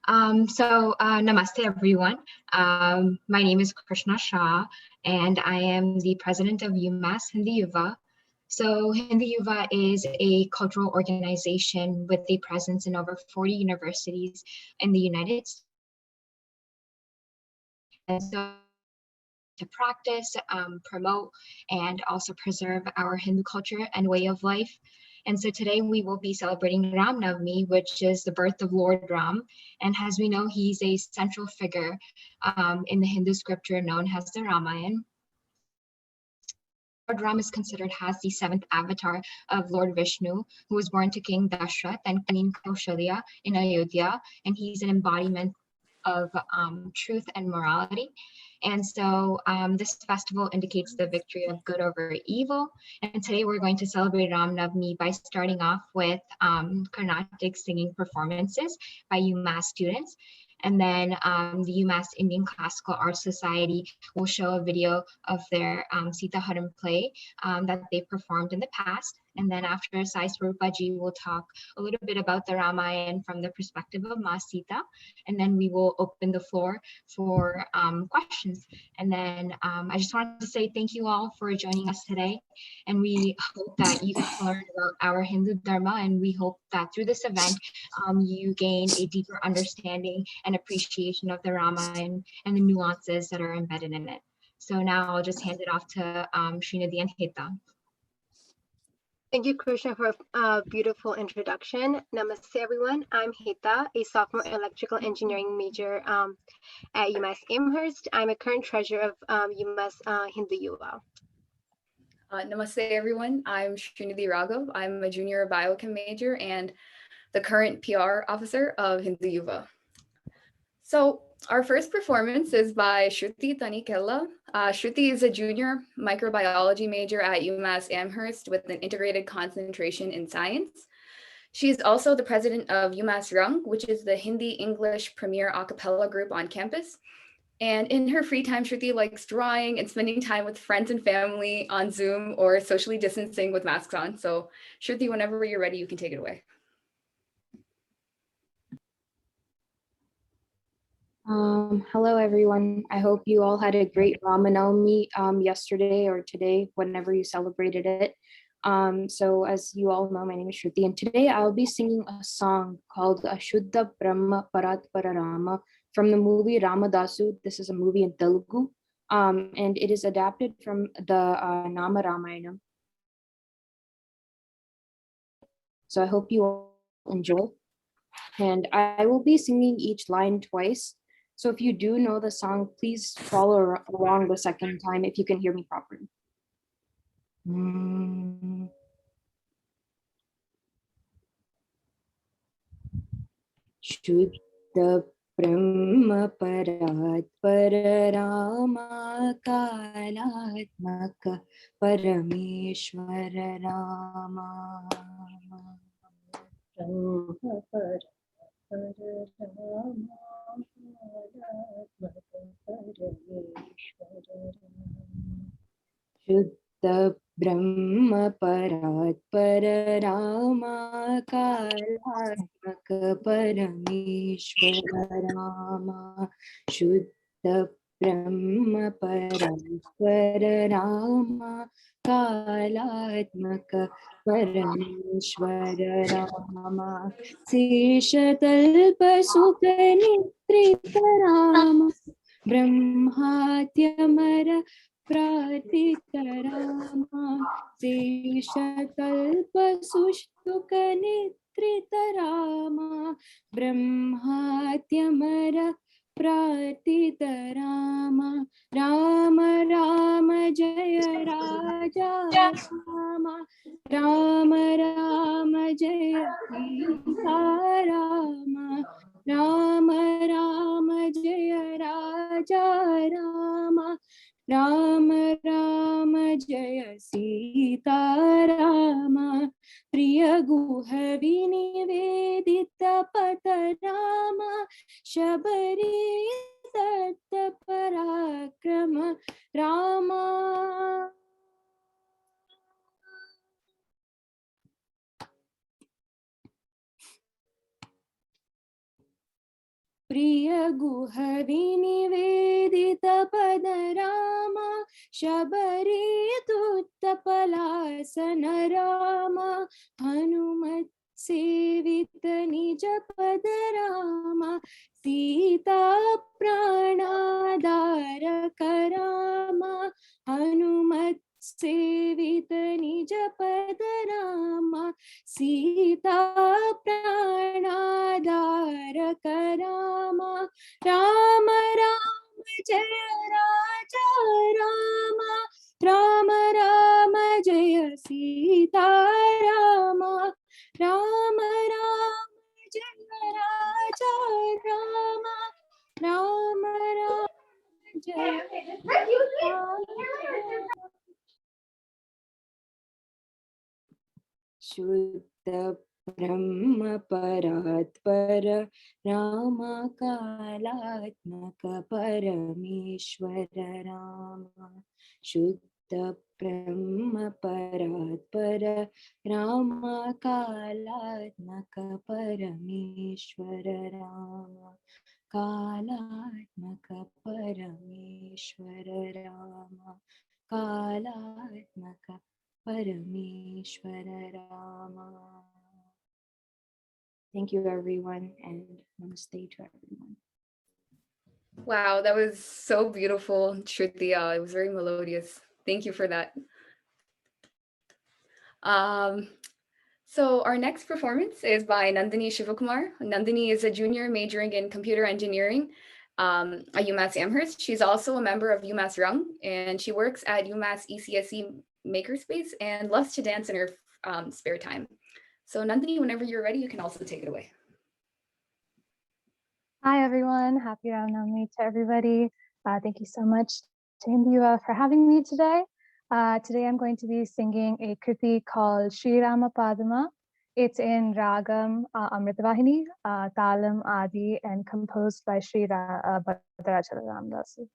Namaste everyone. My name is Krishna Shah, and I am the president of UMass Hindu YUVA. So Hindu YUVA is a cultural organization with a presence in over 40 universities in the United States. And so to practice, promote, and also preserve our Hindu culture and way of life. And so today we will be celebrating Ramnavami, which is the birth of Lord Ram. And as we know, he's a central figure in the Hindu scripture known as the Ramayan. Lord Ram is considered as the seventh avatar of Lord Vishnu, who was born to King Dashrath and Queen Kaushalya in Ayodhya, and he's an embodiment of truth and morality. And so this festival indicates the victory of good over evil. And today we're going to celebrate Ramnavami by starting off with Carnatic singing performances by UMass students. And then the UMass Indian Classical Arts Society will show a video of their Sita play that they performed in the past. And then after, Sai Surupaji will talk a little bit about the Ramayan from the perspective of Maa Sita. And then we will open the floor for questions. And then I just wanted to say thank you all for joining us today. And we hope that you get to learn about our Hindu Dharma. And we hope that through this event, you gain a deeper understanding and appreciation of the Ramayan and the nuances that are embedded in it. So now I'll just hand it off to Srinidhi and Heta. Thank you, Krishna, for a beautiful introduction. Namaste, everyone. I'm Heta, a sophomore electrical engineering major at UMass Amherst. I'm a current treasurer of UMass Hindu YUVA. Namaste, everyone. I'm Srinidhi Raghav. I'm a junior biochem major and the current PR officer of Hindu YUVA. So our first performance is by Shruti Tanikella. Shruti is a junior microbiology major at UMass Amherst with an integrated concentration in science. She's also the president of UMass Rang, which is the Hindi-English premier a cappella group on campus. And in her free time, Shruti likes drawing and spending time with friends and family on Zoom or socially distancing with masks on. So Shruti, whenever you're ready, you can take it away. Hello, everyone. I hope you all had a great Ramnavami yesterday or today, whenever you celebrated it. So as you all know, my name is Shruti, and today I'll be singing a song called Ashuddha Brahma Parat Pararama from the movie Ramadasu. This is a movie in Telugu, and it is adapted from the Nama Ramayana. So I hope you all enjoy. And I will be singing each line twice. So if you do know the song, please follow along the second time if you can hear me properly. Shuddha Brahma Parat Pararama Kalatmaka Parameshwara Rama. Shuddha Brahma Parat Pararama Kalatmaka Parameshwara Rama. Shuddha Brahma Parat Pararama Kalatmaka Parameshwara Rama. Seshatalpa Sukanitrita Rama. Brahmatyamara Pratita Rama. Seshatalpa Sushtukanitrita Rama. Brahmatyamara Pratita Rama. Rama Rama Jaya Raja Rama. Rama Rama Jaya Sita Rama. Rama Rama Jaya Raja Rama. Rama Rama Jaya Sita Rama. Priya Guha Vinivedita Pata Rama. Shabari Datta Parakrama Rama. प्रिय गुह विनिवेदित पद रामा शबरी तुत्तपलासन रामा हनुमत सेवित निज पद रामा सीता प्राणाधारक रामा हनुमत सेवित निज पद रामा सीता प्राणाधारक रामा राम राम जय राजा रामा राम राम जय सीता रामा राम राम जय राजा रामा राम राम जय शुद्ध ब्रह्म परात्पर राम कालात्मक परमेश्वर राम शुद्ध ब्रह्म परात्पर राम कालात्मक परमेश्वर राम कालात्मक परमेश्वर Ram कालात्मक Parameshwara Rama. Thank you everyone and namaste to everyone. Wow, that was so beautiful, Shruti. It was very melodious. Thank you for that. So our next performance is by Nandini Shivakumar. Nandini is a junior majoring in computer engineering at UMass Amherst. She's also a member of UMass Rung, and she works at UMass ECSE Makerspace and loves to dance in her spare time. So Nandini, whenever you're ready, you can also take it away. Hi everyone, happy Ramnavami to everybody. Thank you so much to Hindu YUVA for having me today. Today I'm going to be singing a kriti called Sri Rama Padma. It's in Ragam Amritavahini, Talam Adi, and composed by Sri Bhadrachala Ramdasu.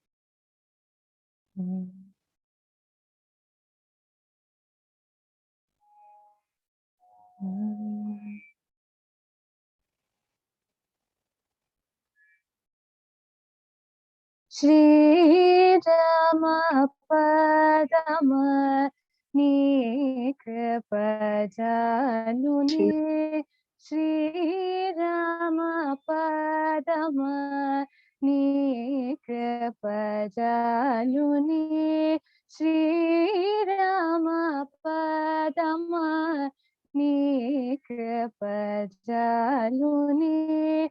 Shri Rama Padma Ni Kripa Jaluni Shri Rama Padma Ni Kripa Jaluni Shri Rama Padma Ni Kripa Jaluni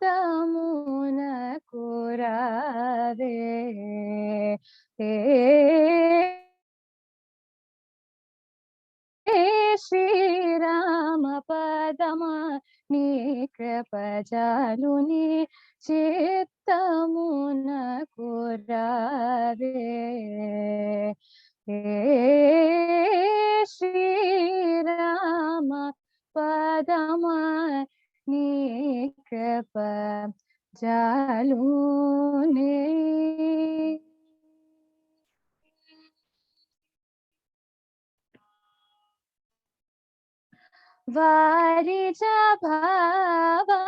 Tamuna kurare Shri Rama Padma Ni Kripa Jaluni Chittamuna kurare Shri Rama Padma Ni Kripa Jaluni. Varija Bhava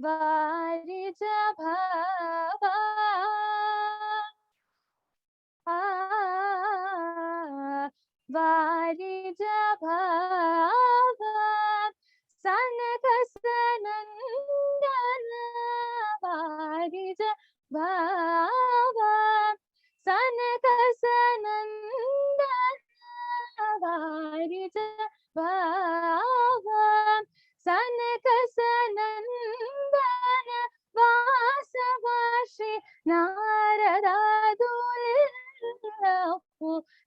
Varija Bhava Varija Bhava Sanaka Sanandana Varija Bhava Sanaka Sanandana Varija Bhava Sanaka Sanandana Vasavashi Narada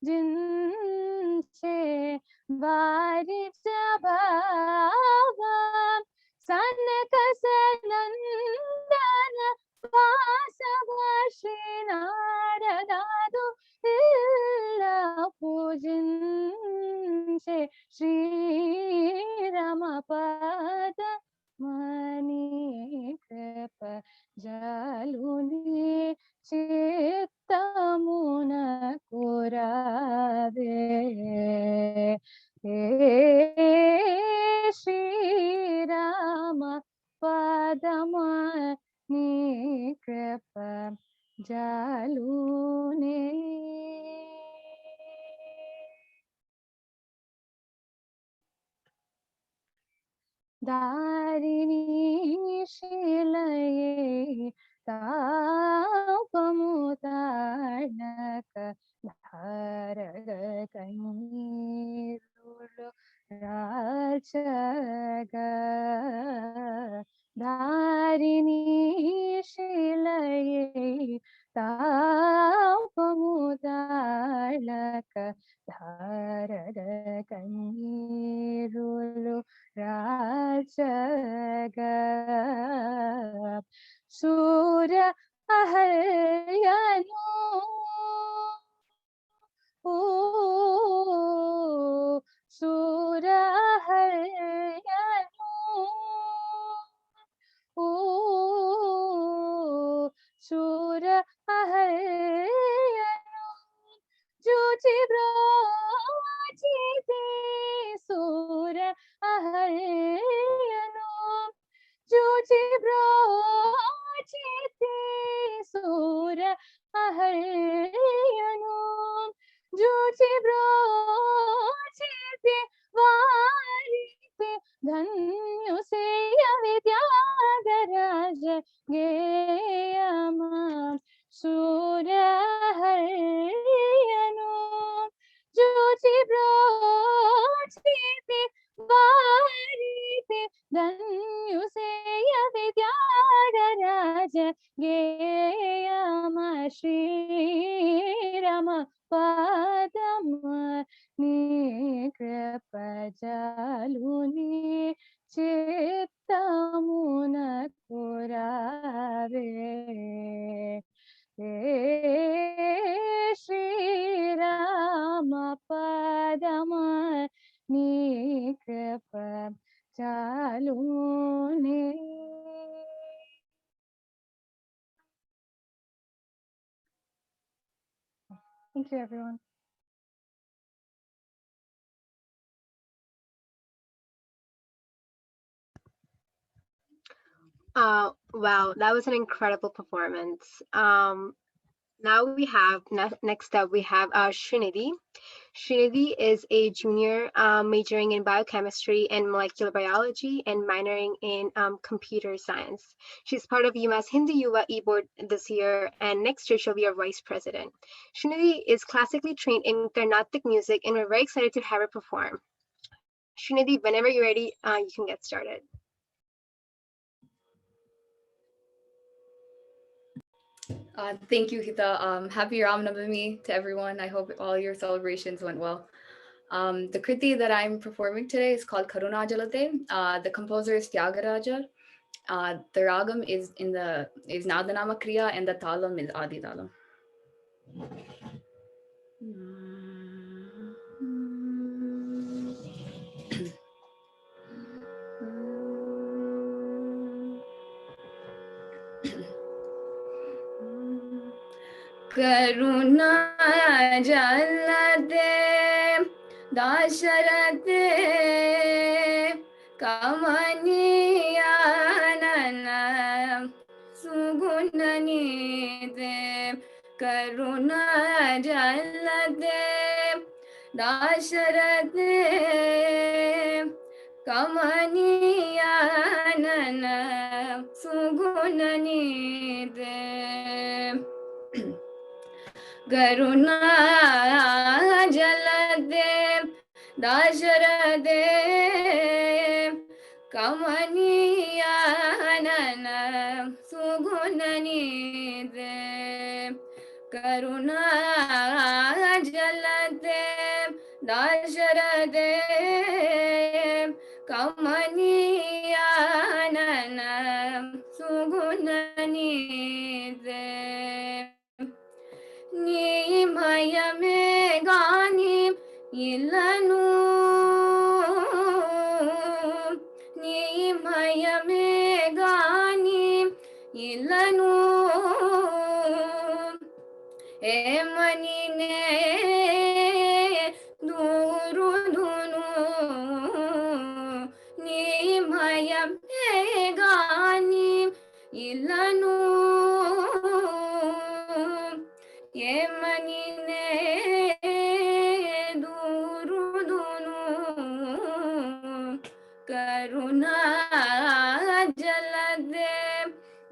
Jinse Varija Bhava Sanaka Sanandana Vasavashi Naradadu Illa Pujinse Shri Ramapada Mani Kripa Jaluni Chittamuna kurade darini shilaye tapamutarnaka dharaga kanirulu rachaga darini shilaye tapamutarnaka dharaga kanirulu rajaga Surya aharyanu Surya aharyanu Surya aharyanu Juti brojite Surya aharyanu Juti brojite Surya aharyanu Juti brojite varite Dhanyu seya vidyagaraja geyama Surya aharyanu Juti brojite varite Dhanyu seya vidyagaraja geyama Shri Rama padama nikripajaluni chittamuna kurave Shri Rama padama nikripajaluni. Thank you, everyone. Wow, that was an incredible performance. Now we have, next up, we have Srinidhi. Srinidhi is a junior majoring in biochemistry and molecular biology and minoring in computer science. She's part of UMass Hindu YUVA e-board this year, and next year she'll be our vice president. Srinidhi is classically trained in Carnatic music, and we're very excited to have her perform. Srinidhi, whenever you're ready, you can get started. Thank you, Hita. Happy Ramnavami to everyone. I hope all your celebrations went well. The kriti that I'm performing today is called Karuna Jalate. The composer is Tyagaraja. The ragam is Nadanama Kriya and the talam is Adi talam. Karuna Jalate Dasharate Kamaniyanana Sugunanide Karuna Jalate Dasharate Kamaniyanana Sugunanide Karuna Jalade Dasharade Kamaniyanana Sugunanide Karuna Jalade Dasharade Kamaniyanana Sugunanide Ni mayame gani ilanu Ni mayame gani ilanu Emanine durudunu Ni mayame gani ilanu Yemanine durudunu Karuna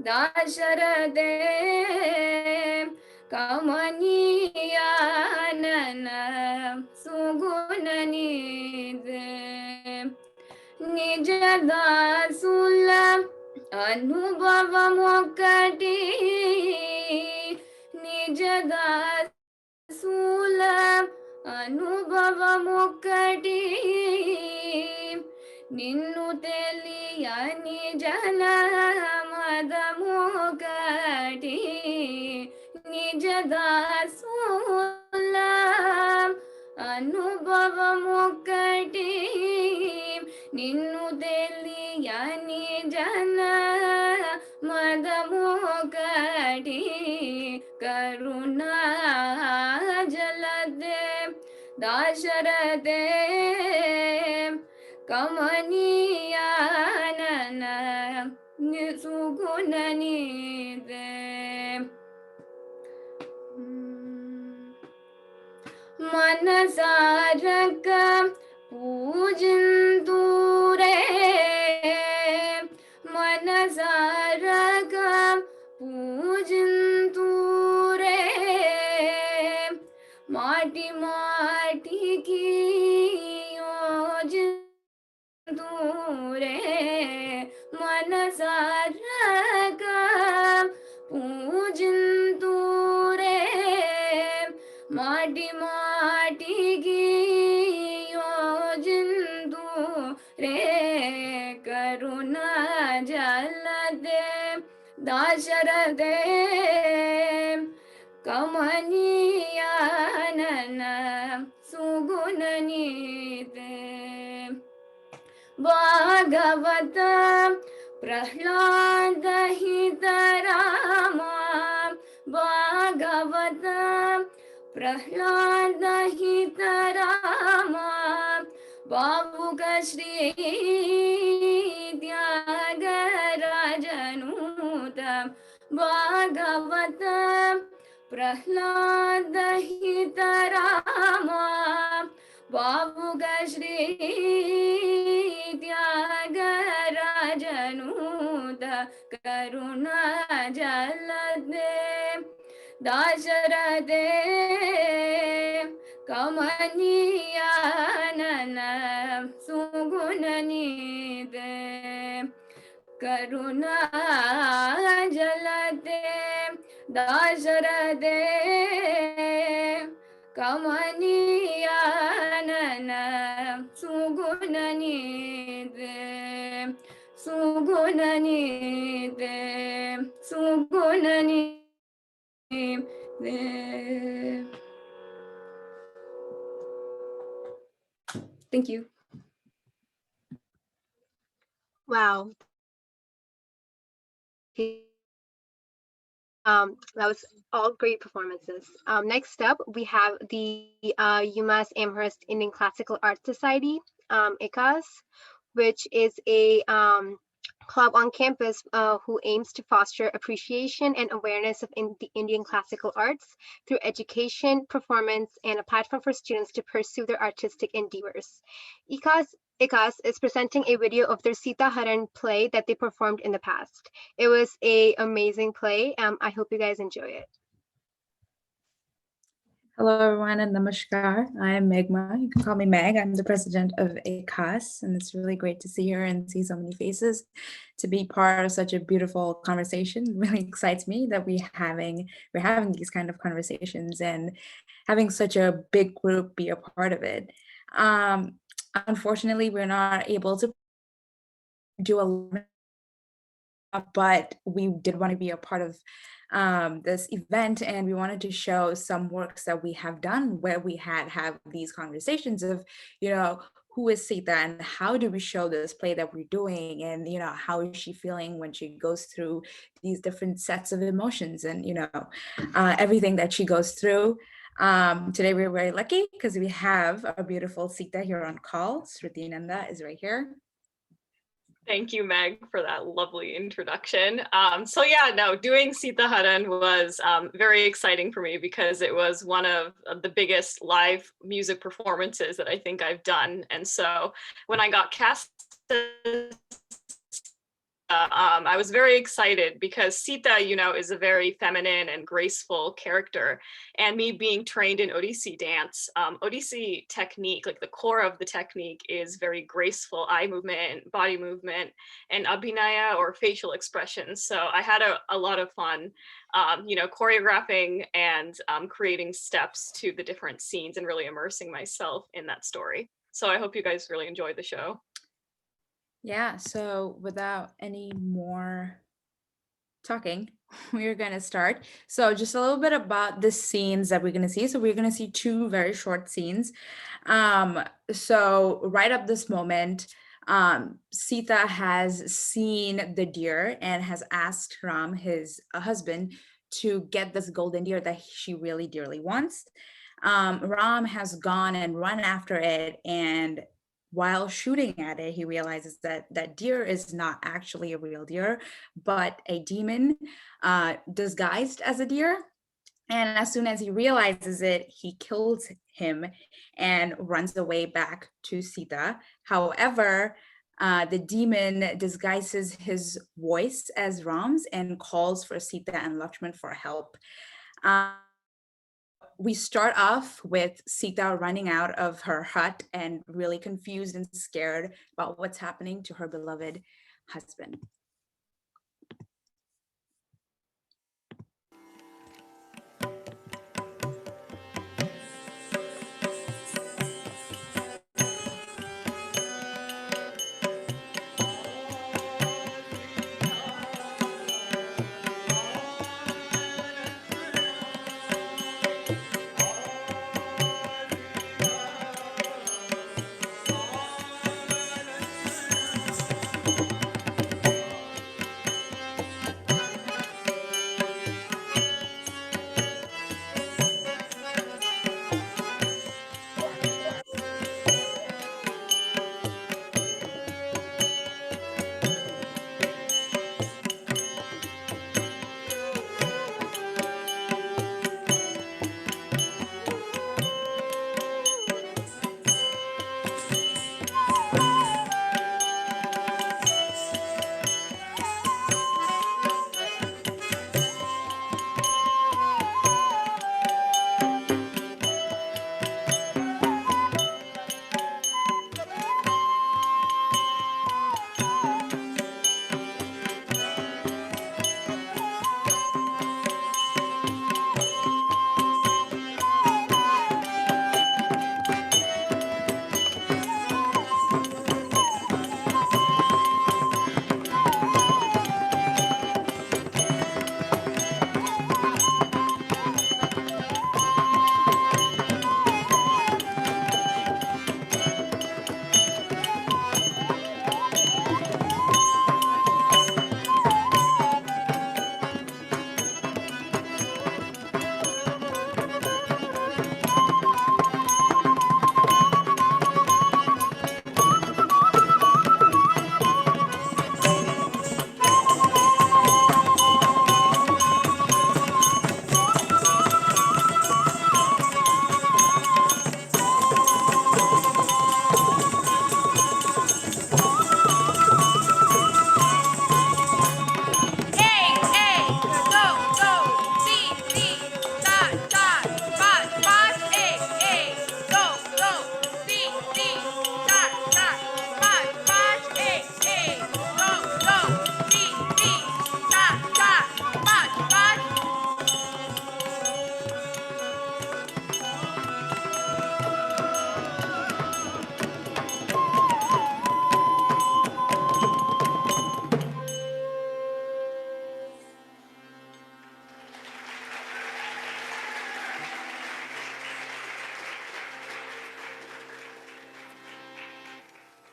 Dashrathe कमनीयानन सुगुणनिधे निज दासुल अनुभवमोकटी निज दासुल अनुभवमोकटी నిన్ను తెలియని జన మదమోకటి నిజ దాసుల అనుభవమొకటి నిన్ను తెలియని జన మదమొకటి కరుణా జలదే దాశరథే कमनीयानन सुगुणनिधे मनसारक पूजन्तु रे मनसारक पूजन्तु रे माटी माटी की दूरे मनसारक पूजन्तु रे माटी माटी की योजन्तु रे करुणा जलदे दाशरथे कमनीयानन सुगुणनिधे भागवत प्रह्लाद हित रामा भागवत प्रह्लाद हित रामा भावुक श्री त्यागराजनूत भागवत प्रह्लाद हित रामा भावुक श्री त्यागराजनूत करुणा जलदे दाशरथे कमनीयानन सुगुणनिधे करुणा जलदे Dashrathe कमनीयानन सुगुणनिधे सुगुणनिधे सुगुणनिधे. Thank you. Wow. That was all great performances. Next up, we have the UMass Amherst Indian Classical Art Society, ICAS, which is a club on campus who aims to foster appreciation and awareness of the Indian classical arts through education, performance, and a platform for students to pursue their artistic endeavors. ICAS is presenting a video of their Sita Haran play that they performed in the past. It was an amazing play. I hope you guys enjoy it. Hello, everyone, and namaskar. I'm Megma. You can call me Meg. I'm the president of ACAS, and it's really great to see her and see so many faces. To be part of such a beautiful conversation really excites me that we're having these kind of conversations and having such a big group be a part of it. Unfortunately, we're not able to do a lot, but we did want to be a part of this event, and we wanted to show some works that we have done where we have these conversations of, who is Sita and how do we show this play that we're doing, and how is she feeling when she goes through these different sets of emotions and everything that she goes through. Today we're very lucky because we have a beautiful Sita here on call. Shruti Nanda is right here. Thank you, Meg, for that lovely introduction. Doing Sita Haran was very exciting for me because it was one of the biggest live music performances that I think I've done. And so when I got cast as I was very excited because Sita, you know, is a very feminine and graceful character. And me being trained in Odissi dance, Odissi technique, like the core of the technique is very graceful eye movement, body movement, and abhinaya or facial expressions. So I had a lot of fun, you know, choreographing and creating steps to the different scenes and really immersing myself in that story. So I hope you guys really enjoyed the show. Yeah, so without any more talking, we're going to start. So just a little bit about the scenes that we're going to see. So we're going to see two very short scenes. So right up this moment, Sita has seen the deer and has asked Ram, his husband, to get this golden deer that she really dearly wants. Ram has gone and run after it, and while shooting at it, he realizes that that deer is not actually a real deer, but a demon disguised as a deer. And as soon as he realizes it, he kills him and runs away back to Sita. However, the demon disguises his voice as Ram's and calls for Sita and Lakshman for help. We start off with Sita running out of her hut and really confused and scared about what's happening to her beloved husband.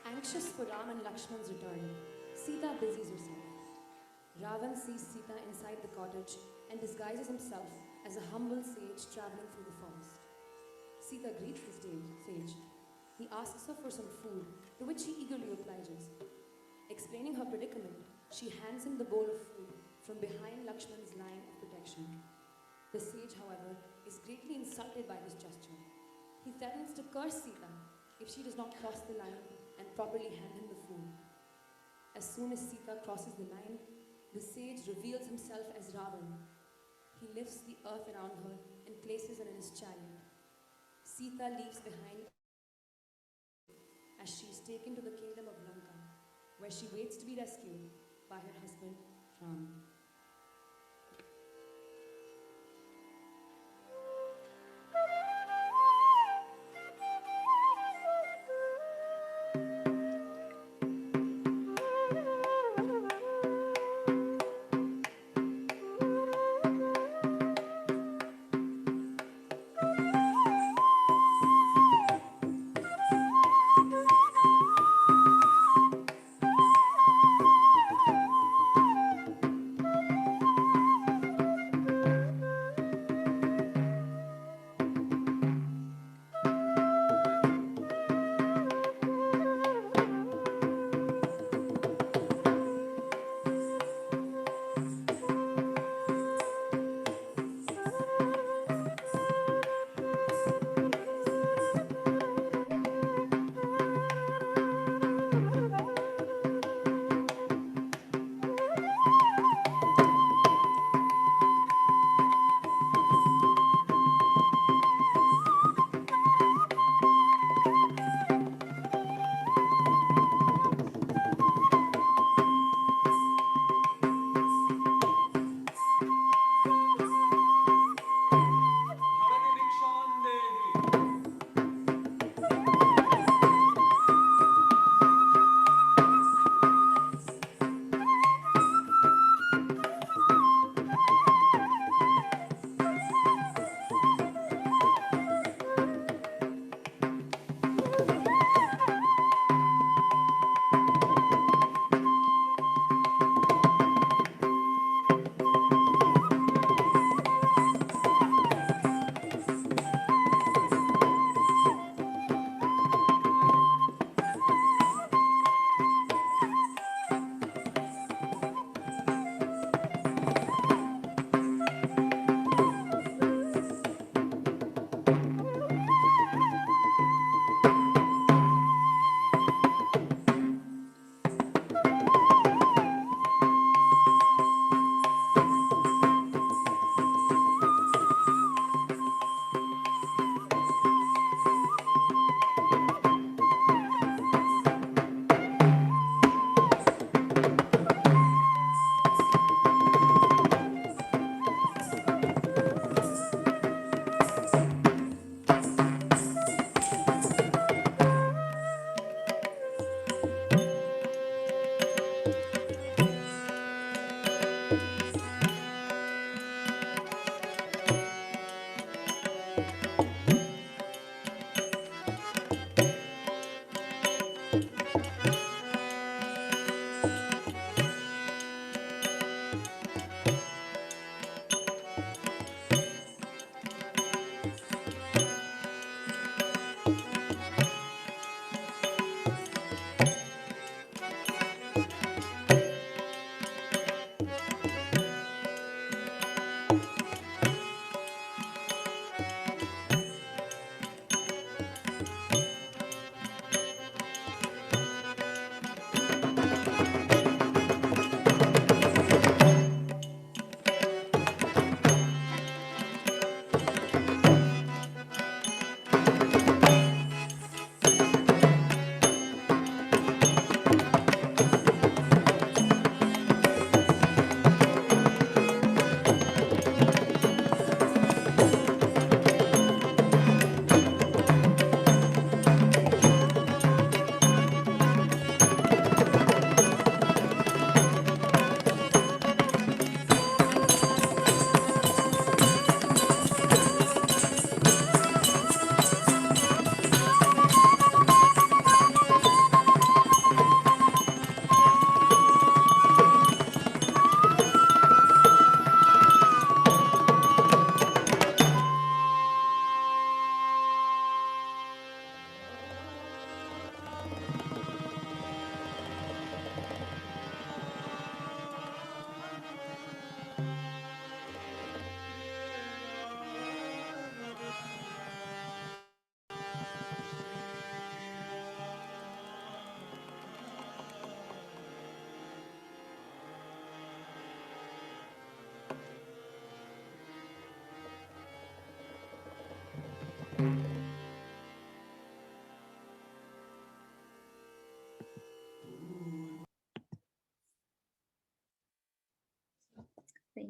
Anxious for Ram and Lakshman's return, Sita busies herself. Ravan sees Sita inside the cottage and disguises himself as a humble sage traveling through the forest. Sita greets the sage. He asks her for some food, to which she eagerly obliges. Explaining her predicament, she hands him the bowl of food from behind Lakshman's line of protection. The sage, however, is greatly insulted by this gesture. He threatens to curse Sita if she does not cross the line and properly hand him the food. As soon as Sita crosses the line, the sage reveals himself as Ravan. He lifts the earth around her and places her in his chariot. Sita leaves behind as she is taken to the kingdom of Lanka, where she waits to be rescued by her husband Ram.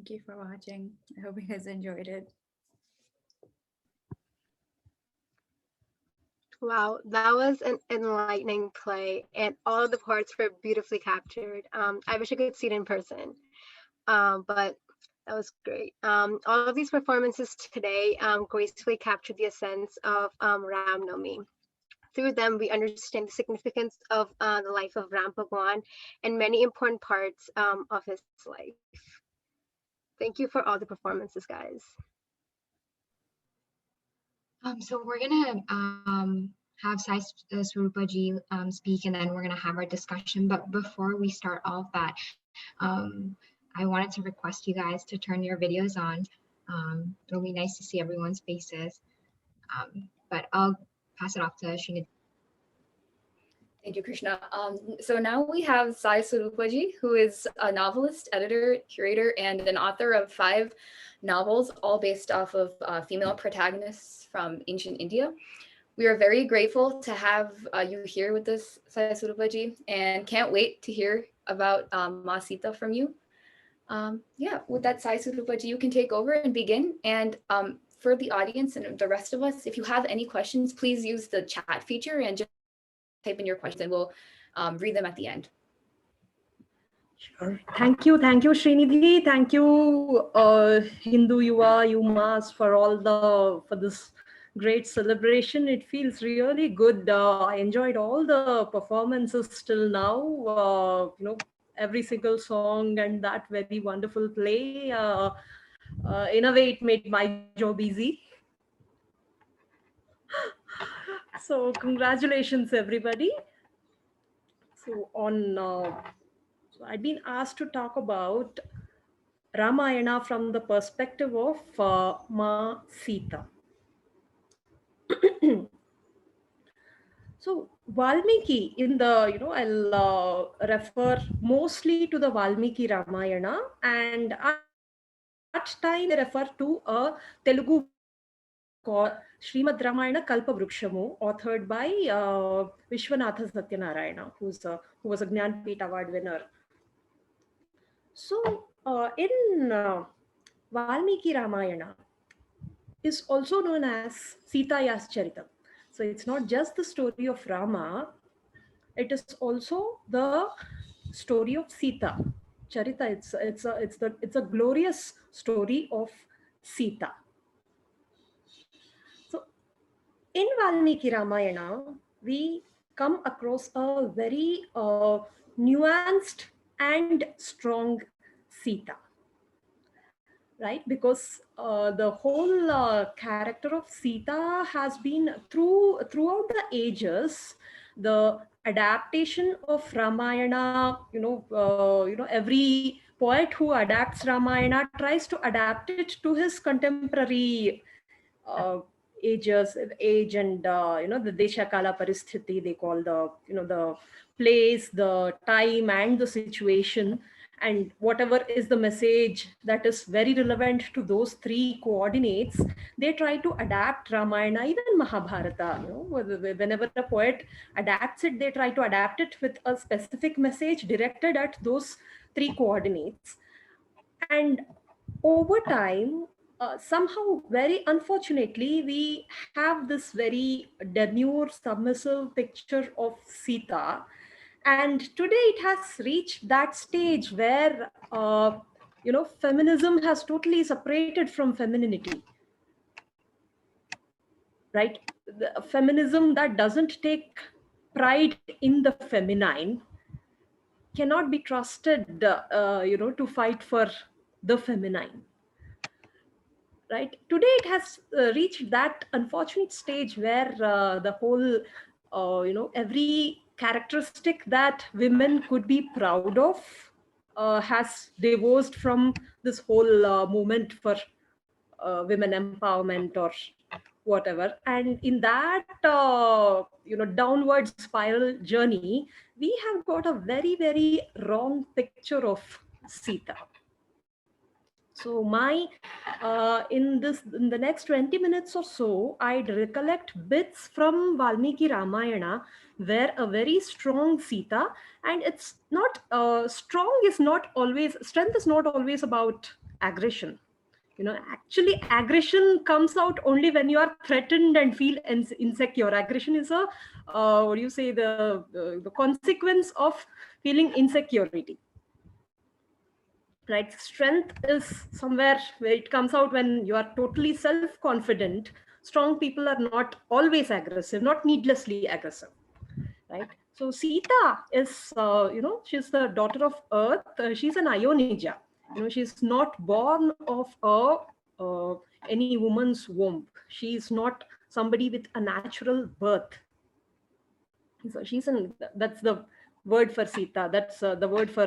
Thank you for watching. I hope you guys enjoyed it. Wow, that was an enlightening play, and all of the parts were beautifully captured. I wish I could see it in person, but that was great. All of these performances today gracefully captured the essence of Ramnavami. Through them, we understand the significance of the life of Ram Bhagwan and many important parts of his life. Thank you for all the performances, guys. So we're gonna have Sai Surupaji speak, and then we're gonna have our discussion. But before we start all of that, I wanted to request you guys to turn your videos on. It'll be nice to see everyone's faces. But I'll pass it off to Srinidhi. Thank you, Krishna. So now we have Sai Surupaji, who is a novelist, editor, curator, and an author of 5 novels, all based off of female protagonists from ancient India. We are very grateful to have you here with us, Sai Surupaji, and can't wait to hear about Maa Sita from you. Yeah, with that, Sai Surupaji, you can take over and begin. And for the audience and the rest of us, if you have any questions, please use the chat feature and just type in your questions, and we'll read them at the end. Sure. Thank you, Srinidhi. Thank you, Hindu YUVA, UMass, for this great celebration. It feels really good. I enjoyed all the performances till now. Every single song and that very wonderful play. In a way, it made my job easy. So congratulations, everybody. So so I've been asked to talk about Ramayana from the perspective of Maa Sita. So Valmiki I'll refer mostly to the Valmiki Ramayana, and at time they refer to a Telugu called Srimad Ramayana Kalpavrukshamu, authored by Vishwanatha Satyanarayana, who was a Jnanpith Award winner. So in Valmiki Ramayana is also known as Sita Yas Charitam. So it's not just the story of Rama, it is also the story of Sita. Charita, it's a glorious story of Sita. So in Valmiki Ramayana, we come across a very nuanced and strong Sita, right? Because the whole character of Sita has been throughout the ages, the adaptation of Ramayana. Every poet who adapts Ramayana tries to adapt it to his contemporary age and the desha kala paristhiti, they call the place, the time, and the situation, and whatever is the message that is very relevant to those 3 coordinates, they try to adapt Ramayana, even Mahabharata. Whenever a poet adapts it, they try to adapt it with a specific message directed at those 3 coordinates. And over time, somehow, very unfortunately, we have this very demure, submissive picture of Sita. And today it has reached that stage where, feminism has totally separated from femininity, right? The feminism that doesn't take pride in the feminine cannot be trusted, to fight for the feminine. Right. Today, it has reached that unfortunate stage where the whole, every characteristic that women could be proud of has divorced from this whole movement for women empowerment or whatever. And in that, downward spiral journey, we have got a very, very wrong picture of Sita. So in the next 20 minutes or so, I'd recollect bits from Valmiki Ramayana, where a very strong Sita, and it's not strength is not always about aggression. Actually aggression comes out only when you are threatened and feel insecure. Aggression is a what do you say, the consequence of feeling insecurity, right? Strength is somewhere where it comes out when you are totally self-confident. Strong people are not always aggressive, not needlessly aggressive, right? So Sita is she's the daughter of earth. She's an Ionija. She's not born of any woman's womb. She's not somebody with a natural birth. So that's the word for Sita. That's the word for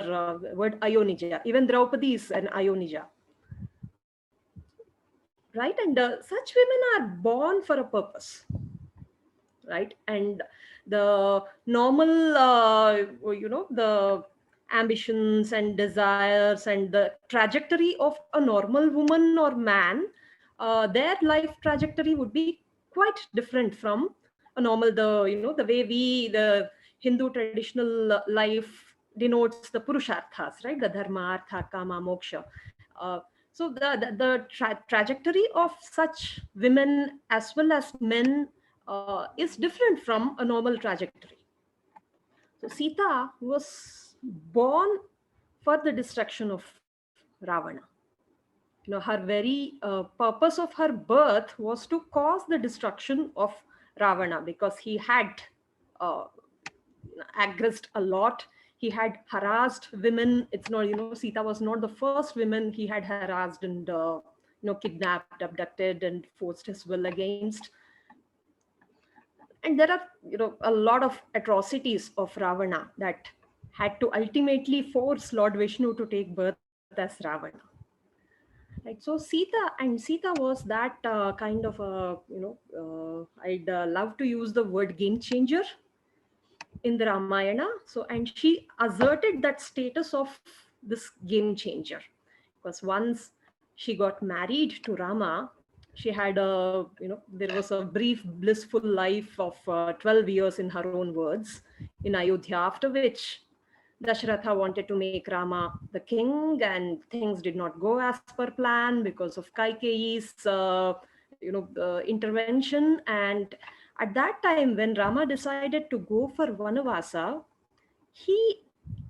word Ionija. Even Draupadi is an Ionija, right? And such women are born for a purpose, right? And the normal, the ambitions and desires and the trajectory of a normal woman or man, their life trajectory would be quite different from a normal, the way the Hindu traditional life denotes the purusharthas, right? The dharma, artha, kama, moksha. So the trajectory of such women as well as men is different from a normal trajectory. So Sita was born for the destruction of Ravana. Her very purpose of her birth was to cause the destruction of Ravana, because he had aggressed a lot. He had harassed women. It's not, Sita was not the first woman he had harassed and kidnapped, abducted, and forced his will against. And there are a lot of atrocities of Ravana that had to ultimately force Lord Vishnu to take birth as Ravana. Right. So Sita was that kind of a I'd love to use the word game changer in the Ramayana. So, and she asserted that status of this game changer, because once she got married to Rama, she had there was a brief blissful life of 12 years in her own words in Ayodhya, after which Dashratha wanted to make Rama the king, and things did not go as per plan because of Kaikeyi's intervention. And at that time, when Rama decided to go for Vanavasa, he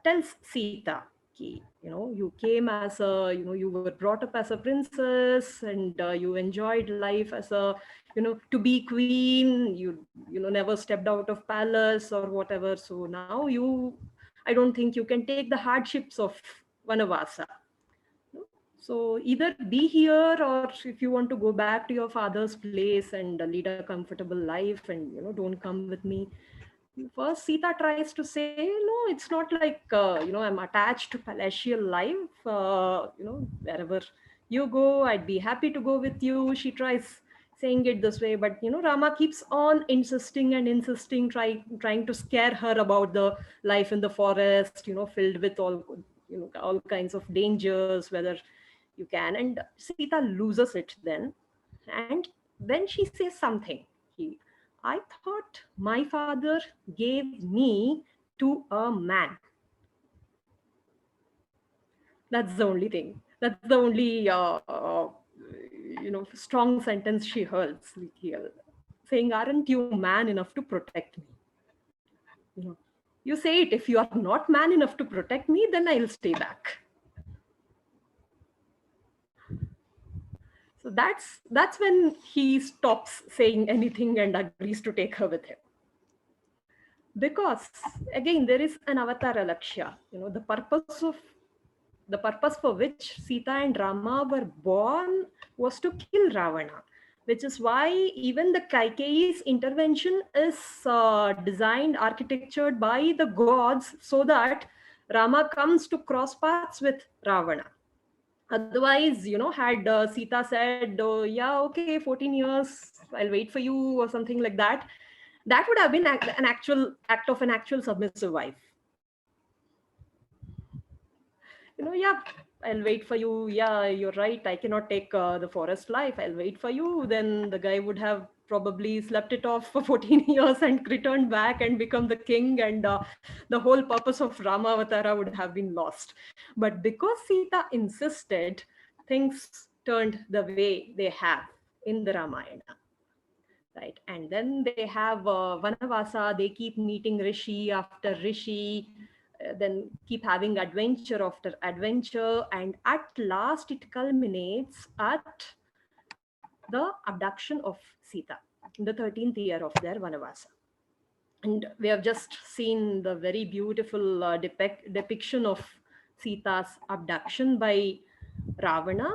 tells Sita, you came as a, you were brought up as a princess, and you enjoyed life as a, to be queen. You never stepped out of palace or whatever. So now I don't think you can take the hardships of Vanavasa. So either be here, or if you want to go back to your father's place and lead a comfortable life, and don't come with me. First, Sita tries to say, no, it's not like I'm attached to palatial life. Wherever you go, I'd be happy to go with you. She tries saying it this way, but Rama keeps on insisting and insisting, trying to scare her about the life in the forest, filled with all kinds of dangers, whether you can. And Sita loses it then. And then she says something. I thought my father gave me to a man. That's the only thing. That's the only strong sentence she hurls here, saying, "Aren't you man enough to protect me?" You say it. If you are not man enough to protect me, then I'll stay back. So that's when he stops saying anything and agrees to take her with him. Because again, there is an avatar alaksha, the purpose for which Sita and Rama were born was to kill Ravana, which is why even the Kaikeyi's intervention is designed, architectured by the gods so that Rama comes to cross paths with Ravana. Otherwise, had Sita said, oh, yeah, okay, 14 years, I'll wait for you, or something like that, that would have been an actual act of an actual submissive wife. Yeah, I'll wait for you. Yeah, you're right. I cannot take the forest life. I'll wait for you. Then the guy would have probably slept it off for 14 years and returned back and become the king. And the whole purpose of Rama Avatara would have been lost. But because Sita insisted, things turned the way they have in the Ramayana. Right, and then they have Vanavasa, they keep meeting Rishi after Rishi, then keep having adventure after adventure, and at last it culminates at the abduction of Sita in the 13th year of their Vanavasa. And we have just seen the very beautiful depiction of Sita's abduction by Ravana.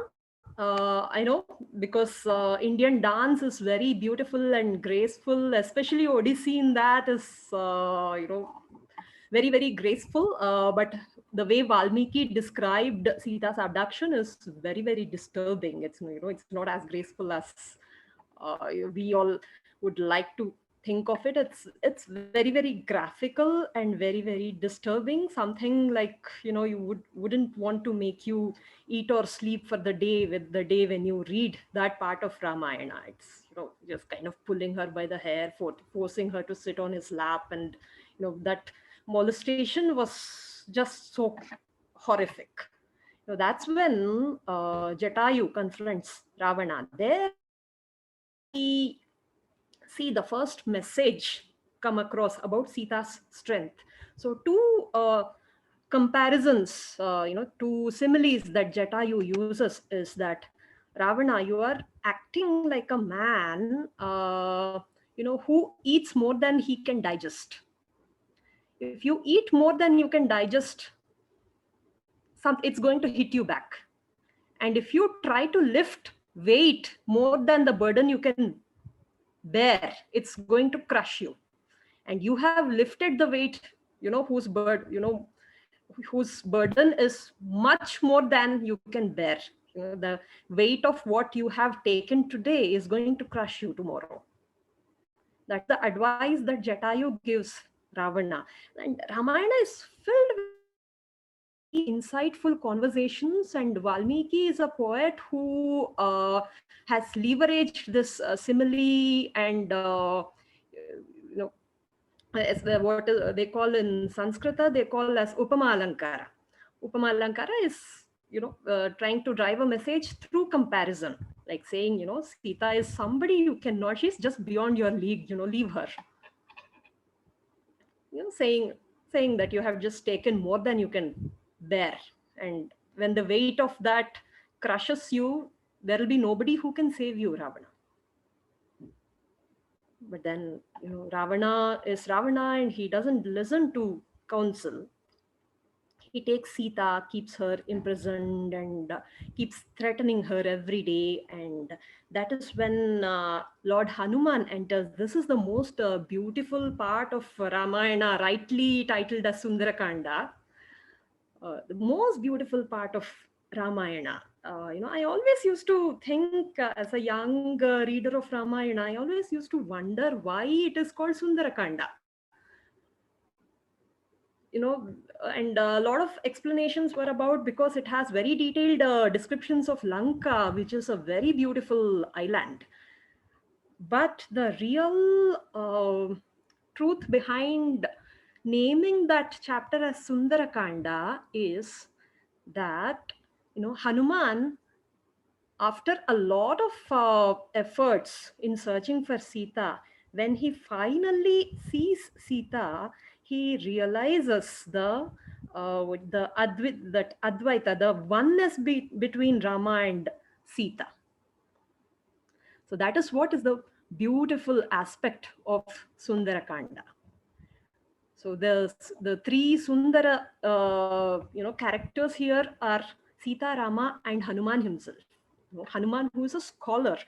I know, because Indian dance is very beautiful and graceful, especially Odissi in that is, very, very graceful. But the way Valmiki described Sita's abduction is very, very disturbing. It's, it's not as graceful as we all would like to think of it. It's very, very graphical and very, very disturbing. Something like, you wouldn't want to make you eat or sleep for the day when you read that part of Ramayana. It's, just kind of pulling her by the hair, forcing her to sit on his lap, and that molestation was just so horrific. That's when Jatayu confronts Ravana. There we see the first message come across about Sita's strength. So two comparisons, two similes that Jatayu uses is that, Ravana, you are acting like a man, who eats more than he can digest. If you eat more than you can digest, it's going to hit you back. And if you try to lift weight more than the burden you can bear, it's going to crush you. And you have lifted the weight, whose burden is much more than you can bear. The weight of what you have taken today is going to crush you tomorrow. That's the advice that Jatayu gives Ravana. And Ramayana is filled with insightful conversations, and Valmiki is a poet who has leveraged this simile and as what they call in Sanskrita, they call as Upama Alankara. Upama Alankara is trying to drive a message through comparison, like saying, Sita is somebody you cannot, she's just beyond your league, leave her. Saying that you have just taken more than you can bear. And when the weight of that crushes you, there will be nobody who can save you, Ravana. But then, Ravana is Ravana, and he doesn't listen to counsel. He takes Sita, keeps her imprisoned, and keeps threatening her every day. And that is when Lord Hanuman enters. This is the most beautiful part of Ramayana, rightly titled as Sundarakanda. The most beautiful part of Ramayana. I always used to think as a young reader of Ramayana, I always used to wonder why it is called Sundarakanda. And a lot of explanations were about because it has very detailed descriptions of Lanka, which is a very beautiful island. But the real truth behind naming that chapter as Sundarakanda is that, Hanuman, after a lot of efforts in searching for Sita, when he finally sees Sita, he realizes the Advaita, the oneness between Rama and Sita. So that is what is the beautiful aspect of Sundarakanda. So the three Sundara characters here are Sita, Rama, and Hanuman himself. Hanuman, who is a scholar.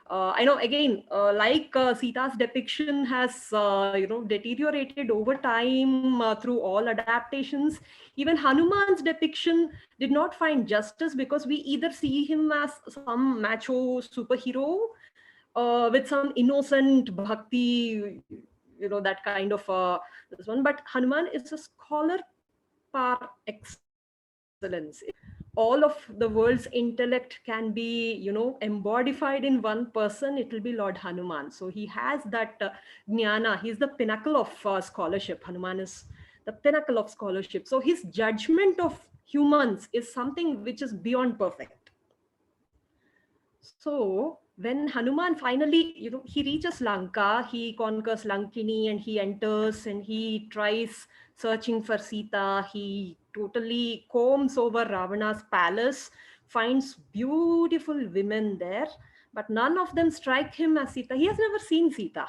I know, again, like Sita's depiction has deteriorated over time through all adaptations. Even Hanuman's depiction did not find justice, because we either see him as some macho superhero with some innocent bhakti, that kind of this one. But Hanuman is a scholar par excellence. All of the world's intellect can be, embodied in one person, it will be Lord Hanuman. So he has that jnana. He's the pinnacle of scholarship. Hanuman is the pinnacle of scholarship. So his judgment of humans is something which is beyond perfect. So when Hanuman finally, he reaches Lanka, he conquers Lankini and he enters and he tries searching for Sita. He totally combs over Ravana's palace, finds beautiful women there, but none of them strike him as Sita. He has never seen Sita,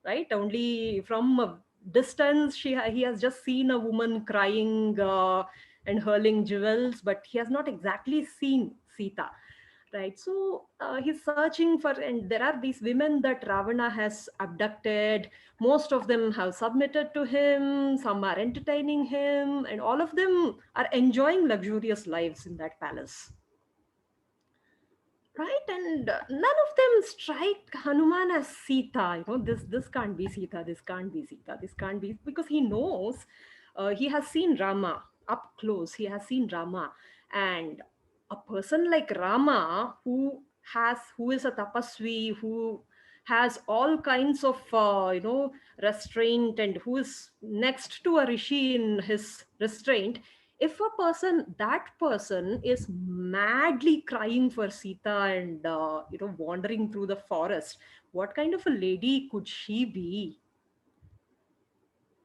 right? Only from a distance, he has just seen a woman crying and hurling jewels, but he has not exactly seen Sita. Right, so he's searching for, and there are these women that Ravana has abducted. Most of them have submitted to him, some are entertaining him, and all of them are enjoying luxurious lives in that palace. Right, and none of them strike Hanuman as Sita. This can't be Sita, this can't be Sita, this can't be, because he knows, he has seen Rama up close, he has seen Rama. And a person like Rama, who is a tapasvi, who has all kinds of restraint, and who is next to a rishi in his restraint, if that person is madly crying for Sita and wandering through the forest, what kind of a lady could she be?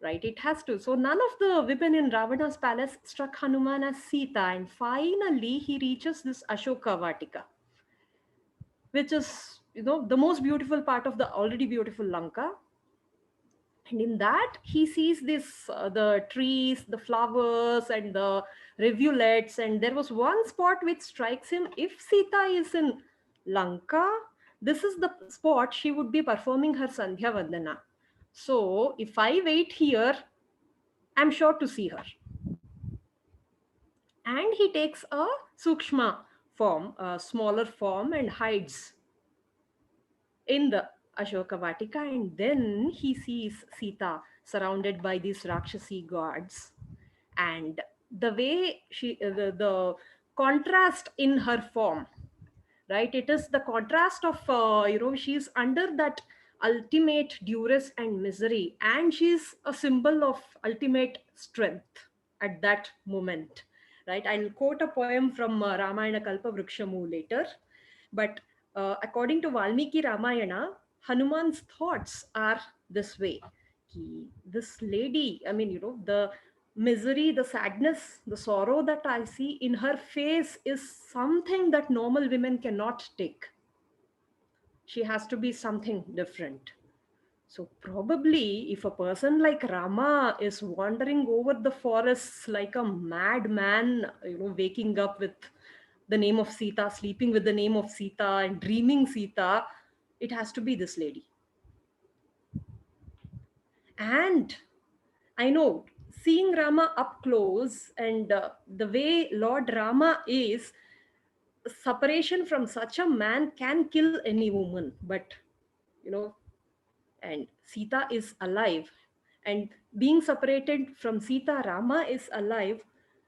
Right, it has to. So none of the women in Ravana's palace struck Hanuman as Sita, and finally he reaches this Ashoka Vatika, which is the most beautiful part of the already beautiful Lanka. And in that, he sees the trees, the flowers, and the rivulets. And there was one spot which strikes him. If Sita is in Lanka, this is the spot she would be performing her Sandhya Vandana. So if I wait here, I'm sure to see her. And he takes a Sukshma form, a smaller form, and hides in the Ashoka Vatika, and then he sees Sita surrounded by these Rakshasi gods. And the way the contrast in her form, right? It is the contrast of, she's under that ultimate duress and misery, and she's a symbol of ultimate strength at that moment, right? I'll quote a poem from Ramayana Kalpa Vrikshamu later, but according to Valmiki Ramayana, Hanuman's thoughts are this way. This lady, the misery, the sadness, the sorrow that I see in her face is something that normal women cannot take. She has to be something different. So probably if a person like Rama is wandering over the forests like a madman, waking up with the name of Sita, sleeping with the name of Sita, and dreaming Sita, it has to be this lady. And I know, seeing Rama up close and the way Lord Rama is, separation from such a man can kill any woman. But, and Sita is alive. And being separated from Sita, Rama is alive.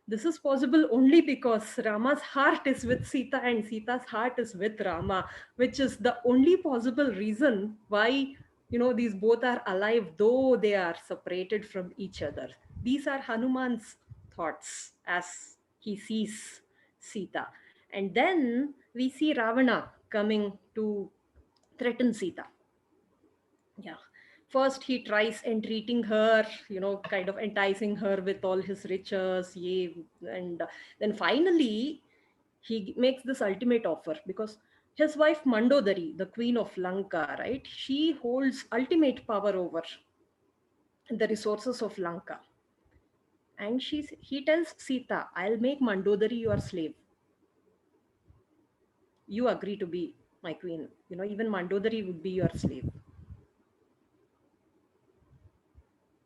This is possible only because Rama's heart is with Sita and Sita's heart is with Rama, which is the only possible reason why, these both are alive, though they are separated from each other. These are Hanuman's thoughts as he sees Sita. And then we see Ravana coming to threaten Sita. Yeah. First, he tries entreating her, kind of enticing her with all his riches. And then finally, he makes this ultimate offer because his wife Mandodari, the queen of Lanka, right? She holds ultimate power over the resources of Lanka. And he tells Sita, I'll make Mandodari your slave. You agree to be my queen. Even Mandodari would be your slave.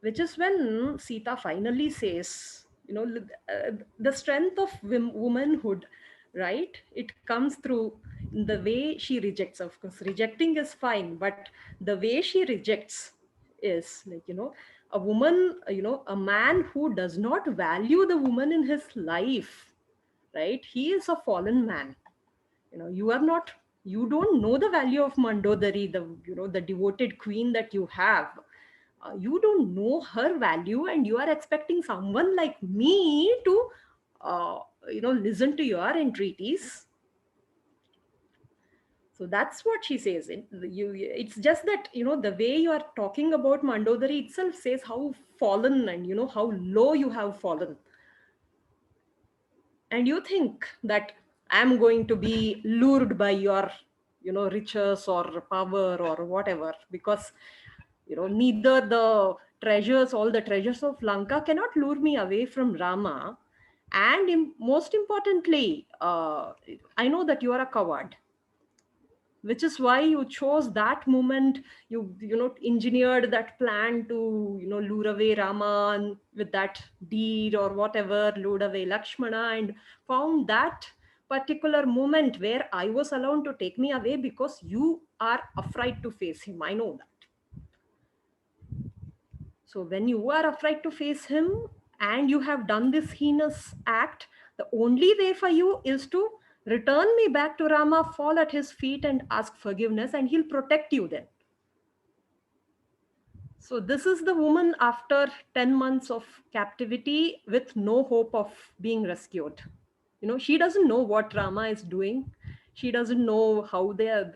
Which is when Sita finally says, the strength of womanhood, right? It comes through the way she rejects. Of course, rejecting is fine, but the way she rejects is like, a woman, a man who does not value the woman in his life, right? He is a fallen man. You don't know the value of Mandodari, the devoted queen that you have. You don't know her value, and you are expecting someone like me to listen to your entreaties. So that's what she says. It's just that, the way you are talking about Mandodari itself says how fallen and, how low you have fallen. And you think that I'm going to be lured by your, riches or power or whatever, because, neither the treasures, all the treasures of Lanka cannot lure me away from Rama. And most importantly, I know that you are a coward, which is why you chose that moment. You engineered that plan to lure away Rama with that deed or whatever, lured away Lakshmana, and found that particular moment where I was allowed to take me away because you are afraid to face him. I know that. So when you are afraid to face him and you have done this heinous act, the only way for you is to return me back to Rama, fall at his feet and ask forgiveness, and he'll protect you then. So this is the woman after 10 months of captivity with no hope of being rescued. She doesn't know what Rama is doing. She doesn't know how they are,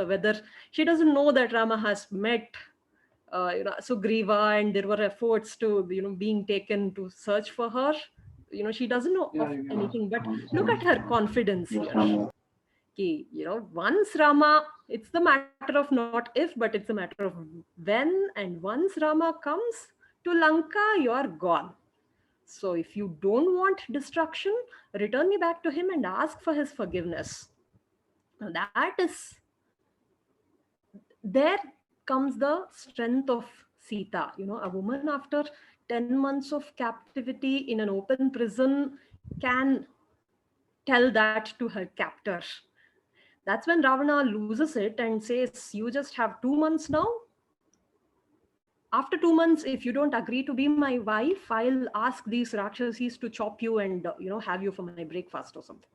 whether she doesn't know that Rama has met Sugriva, and there were efforts to, being taken to search for her. She doesn't know of anything, but look at her confidence here. Okay, once Rama, it's the matter of not if, but it's a matter of when, and once Rama comes to Lanka, you are gone. So if you don't want destruction, return me back to him and ask for his forgiveness. Now that is, there comes the strength of Sita. A woman after 10 months of captivity in an open prison can tell that to her captor. That's when Ravana loses it and says, you just have 2 months now. After 2 months, if you don't agree to be my wife, I'll ask these Rakshasis to chop you and have you for my breakfast or something.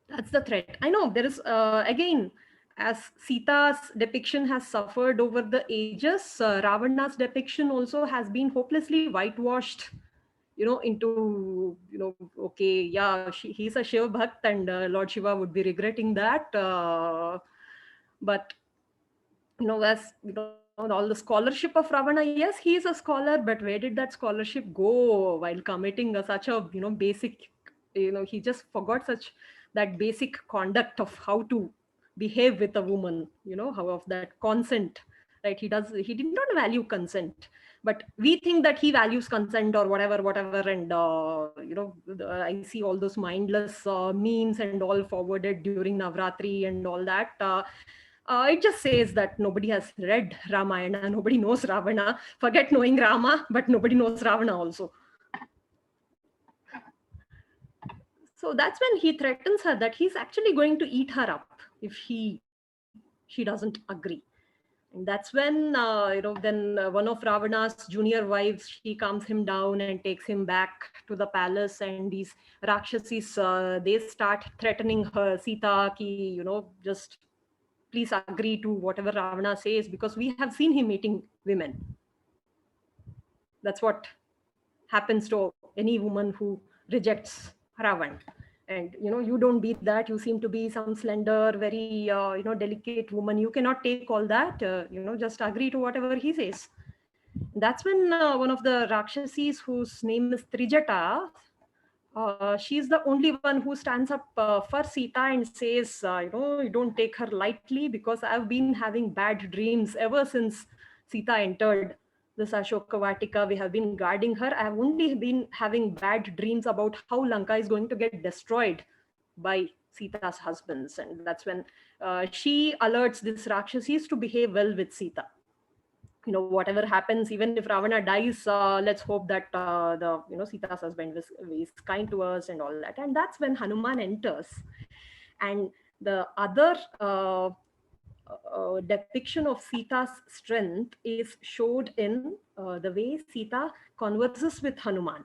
That's the threat. I know there is, again, as Sita's depiction has suffered over the ages, Ravana's depiction also has been hopelessly whitewashed, into, okay, yeah, he's a Shiva Bhakt, and Lord Shiva would be regretting that. But, as, all the scholarship of Ravana, yes, he is a scholar, but where did that scholarship go while committing such a, basic, he just forgot that basic conduct of how to behave with a woman, how of that consent, right? He did not value consent, but we think that he values consent or whatever, and I see all those mindless memes and all forwarded during Navratri and all that. It just says that nobody has read Ramayana, nobody knows Ravana. Forget knowing Rama, but nobody knows Ravana also. So that's when he threatens her that he's actually going to eat her up if she doesn't agree. And that's when, then one of Ravana's junior wives, she calms him down and takes him back to the palace. And these Rakshasis, they start threatening her, Sita, ki, just please agree to whatever Ravana says, because we have seen him eating women. That's what happens to any woman who rejects Ravan. And, you don't beat that. You seem to be some slender, very, delicate woman. You cannot take all that, just agree to whatever he says. That's when one of the Rakshasis, whose name is Trijata, she's the only one who stands up for Sita and says, you don't take her lightly, because I've been having bad dreams ever since Sita entered this Ashoka Vatika. We have been guarding her. I have only been having bad dreams about how Lanka is going to get destroyed by Sita's husbands. And that's when she alerts this Rakshasis to behave well with Sita. Whatever happens, even if Ravana dies, let's hope that Sita's husband is kind to us and all that. And that's when Hanuman enters. And the other depiction of Sita's strength is showed in the way Sita converses with Hanuman.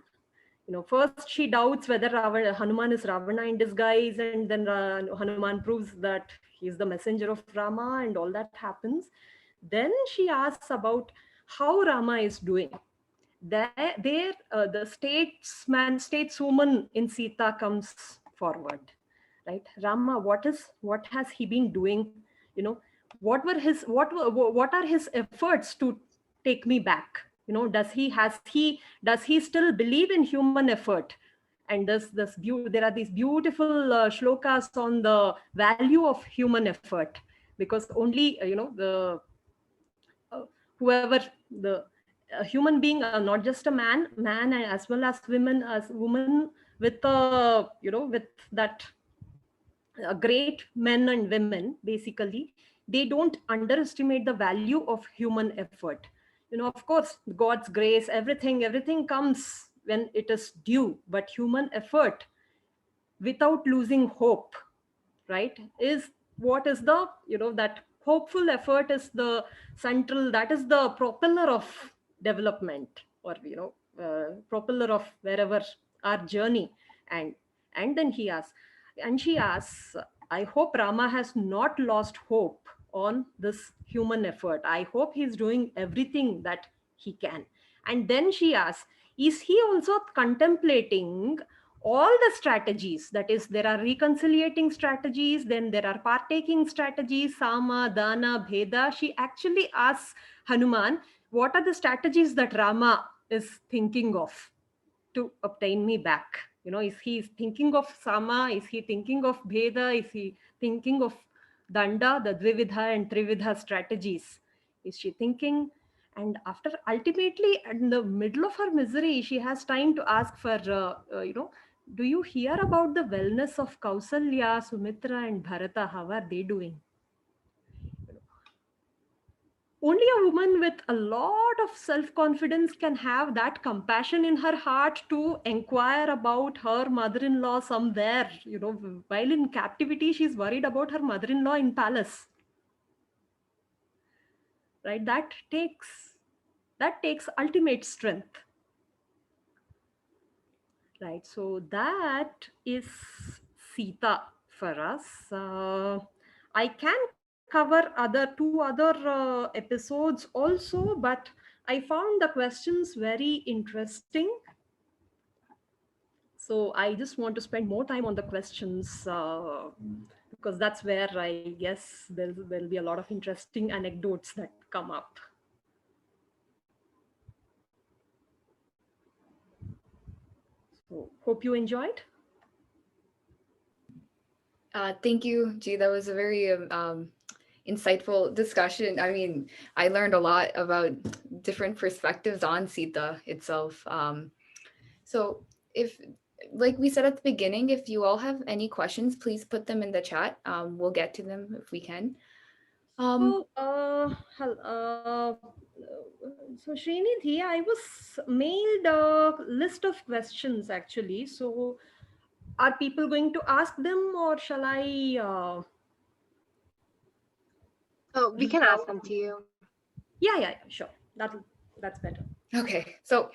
First she doubts whether Hanuman is Ravana in disguise, and then Hanuman proves that he's the messenger of Rama, and all that happens. Then she asks about how Rama is doing. The stateswoman in Sita comes forward, right? Rama, what has he been doing? You know, what are his efforts to take me back? You know, does he still believe in human effort? And there are these beautiful shlokas on the value of human effort, because only whoever the a human being, not just a man as well as woman with with that great men and women, basically they don't underestimate the value of human effort. Of course, God's grace, everything comes when it is due, but human effort without losing hope, right, is what is the that hopeful effort is the central, that is the propeller of development, or propeller of wherever our journey. And then she asks, I hope Rama has not lost hope on this human effort. I hope he's doing everything that he can. And then she asks, is he also contemplating all the strategies? That is, there are reconciliating strategies, then there are partaking strategies, sama, dana, bheda. She actually asks Hanuman, what are the strategies that Rama is thinking of to obtain me back? Is he thinking of sama? Is he thinking of bheda? Is he thinking of danda, the dvividha and trividha strategies? Is she thinking? And after, ultimately, in the middle of her misery, she has time to ask for, do you hear about the wellness of Kausalya, Sumitra, and Bharata? How are they doing? Only a woman with a lot of self-confidence can have that compassion in her heart to inquire about her mother-in-law somewhere. While in captivity, she's worried about her mother-in-law in palace. Right? That takes ultimate strength. Right. So that is Sita for us. I can cover two other episodes also, but I found the questions very interesting. So I just want to spend more time on the questions, because that's where I guess there'll be a lot of interesting anecdotes that come up. So hope you enjoyed. Thank you, G. That was a very insightful discussion. I mean, I learned a lot about different perspectives on Sita itself. So if, like we said at the beginning, if you all have any questions, please put them in the chat. We'll get to them if we can. So Srinidhi, I was mailed a list of questions actually. So are people going to ask them, or shall I? Oh, we can ask them to you. Yeah, sure. That's better. Okay, so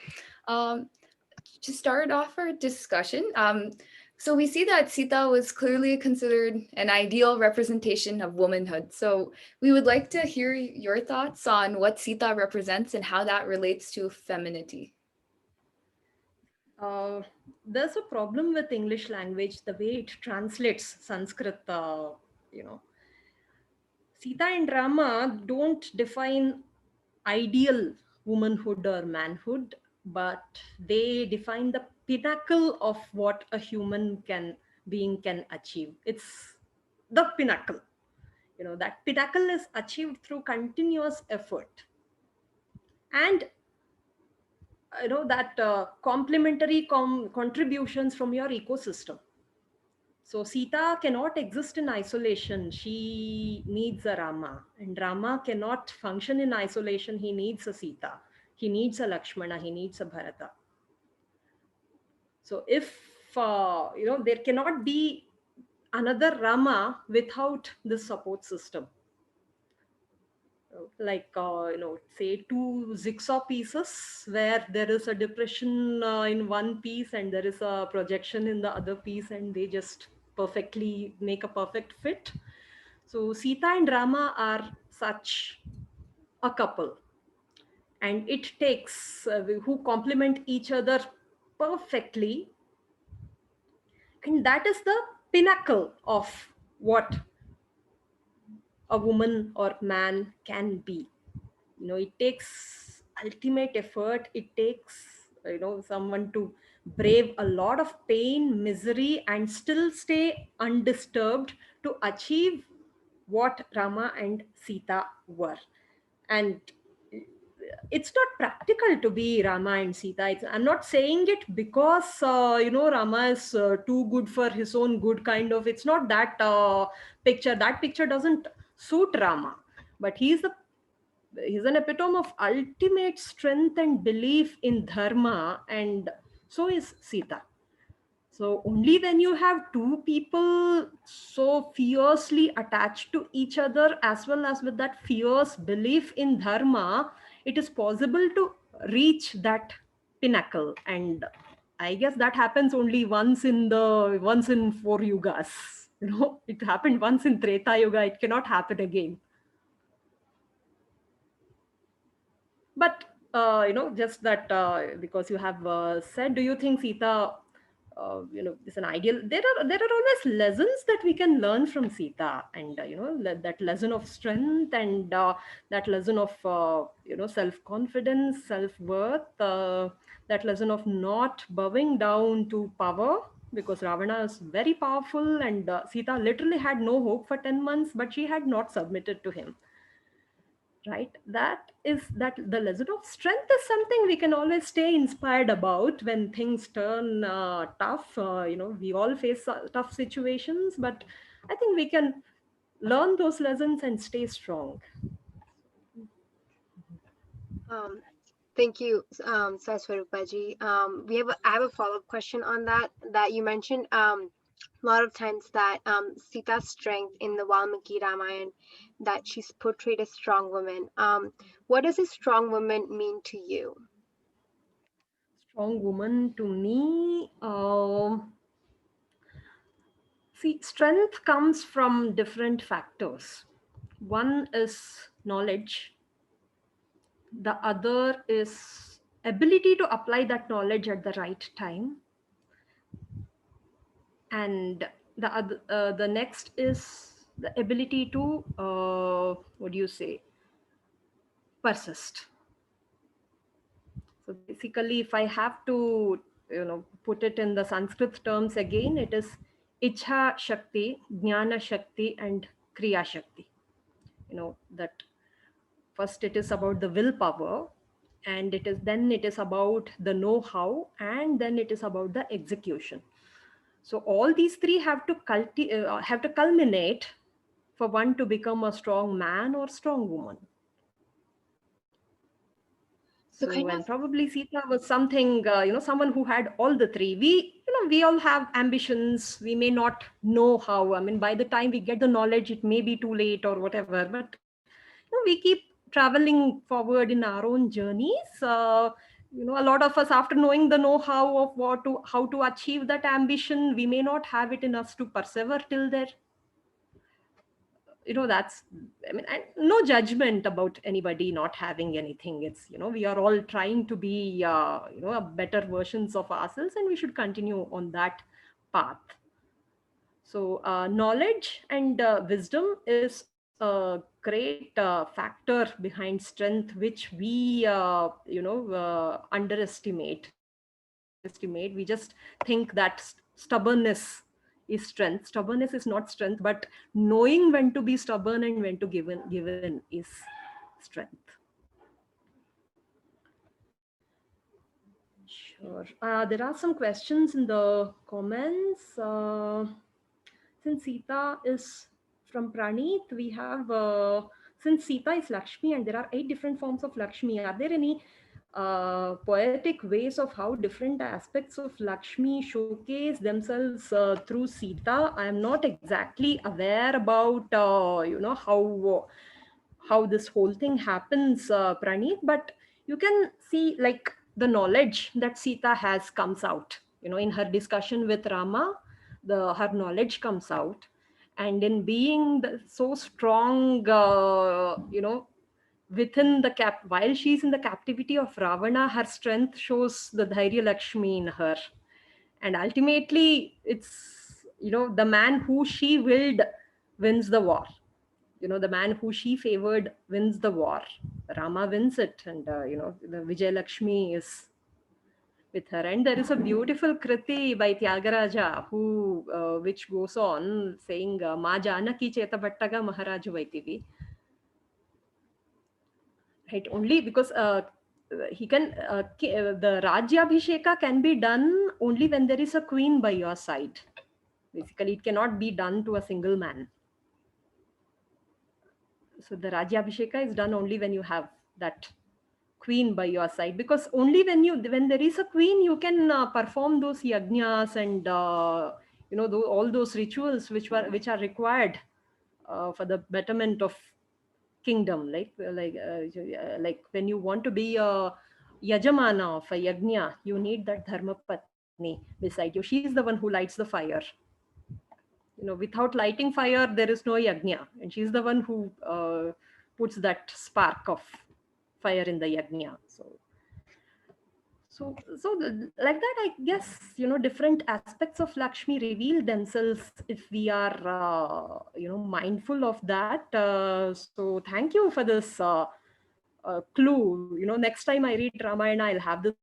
to start off our discussion, so we see that Sita was clearly considered an ideal representation of womanhood. So we would like to hear your thoughts on what Sita represents and how that relates to femininity. There's a problem with English language, the way it translates Sanskrit. Sita and Rama don't define ideal womanhood or manhood, but they define the pinnacle of what a human being can achieve. It's the pinnacle. That pinnacle is achieved through continuous effort. And that complementary contributions from your ecosystem. So Sita cannot exist in isolation. She needs a Rama, and Rama cannot function in isolation. He needs a Sita. He needs a Lakshmana. He needs a Bharata. So if, there cannot be another Rama without this support system. Like, say two jigsaw pieces where there is a depression in one piece and there is a projection in the other piece, and they just perfectly make a perfect fit. So Sita and Rama are such a couple, and it takes who complement each other perfectly. And that is the pinnacle of what a woman or man can be. It takes ultimate effort. It takes, someone to brave a lot of pain, misery, and still stay undisturbed to achieve what Rama and Sita were. And it's not practical to be Rama and Sita. I'm not saying it because, Rama is too good for his own good, kind of. It's not that picture. That picture doesn't suit Rama. But he's an epitome of ultimate strength and belief in dharma, and so is Sita. So only when you have two people so fiercely attached to each other, as well as with that fierce belief in dharma, it is possible to reach that pinnacle. And I guess that happens only once in 4 yugas. It happened once in Treta Yuga. It cannot happen again. But just that because you have said, do you think Sita, is an ideal? There are always lessons that we can learn from Sita, and that lesson of strength, and that lesson of self-confidence, self-worth, that lesson of not bowing down to power, because Ravana is very powerful, and Sita literally had no hope for 10 months, but she had not submitted to him. Right, that the lesson of strength is something we can always stay inspired about when things turn tough. We all face tough situations, but I think we can learn those lessons and stay strong. Thank you, Sai Swaroopaji. I have a follow-up question on that you mentioned. A lot of times that Sita's strength in the Valmiki Ramayan, that she's portrayed as strong woman. What does a strong woman mean to you? Strong woman to me, see, strength comes from different factors. One is knowledge. The other is ability to apply that knowledge at the right time. And the next is the ability to persist. So basically, if I have to put it in the Sanskrit terms again, it is Ichha Shakti, Jnana Shakti, and Kriya Shakti. That first it is about the willpower, and it is about the know-how, and then it is about the execution. So all these three have to culminate for one to become a strong man or strong woman. So and probably Sita was something, someone who had all the three. We all have ambitions. We may not know how. I mean, by the time we get the knowledge, it may be too late or whatever. But we keep traveling forward in our own journeys. A lot of us, after knowing the know-how of how to achieve that ambition, we may not have it in us to persevere till there. That's, and no judgment about anybody not having anything. It's, we are all trying to be, better versions of ourselves, and we should continue on that path. So knowledge and wisdom is a great factor behind strength, which we, underestimate. We just think that stubbornness is strength. Stubbornness is not strength, but knowing when to be stubborn and when to give in is strength. Sure. There are some questions in the comments. Since Sita is from Praneeth, we have, since Sita is Lakshmi and there are 8 different forms of Lakshmi, are there any poetic ways of how different aspects of Lakshmi showcase themselves through Sita? I am not exactly aware about, how this whole thing happens, Praneeth, but you can see like the knowledge that Sita has comes out, in her discussion with Rama, her knowledge comes out. And in being so strong, within while she's in the captivity of Ravana, her strength shows the Dhairya Lakshmi in her. And ultimately, it's, the man who she willed wins the war. The man who she favored wins the war. Rama wins it, and the Vijay Lakshmi is with her. And there is a beautiful kriti by Tyagaraja who which goes on saying Ma Janaki Cheta Bhattaga Maharaju Vaitivi. Right, only because he can the Rajyabhisheka can be done only when there is a queen by your side. Basically, it cannot be done to a single man. So the Rajyabhisheka is done only when you have that queen by your side, because only when there is a queen you can perform those yajnas and all those rituals which are required for the betterment of kingdom, like when you want to be a yajamana of a yajna, you need that dharma patni beside you. She is the one who lights the fire. Without lighting fire there is no yajna, and she's the one who puts that spark of fire in the yajna. Like that, I guess, different aspects of Lakshmi reveal themselves if we are mindful of that. So thank you for this clue. Next time I read Ramayana, I'll have this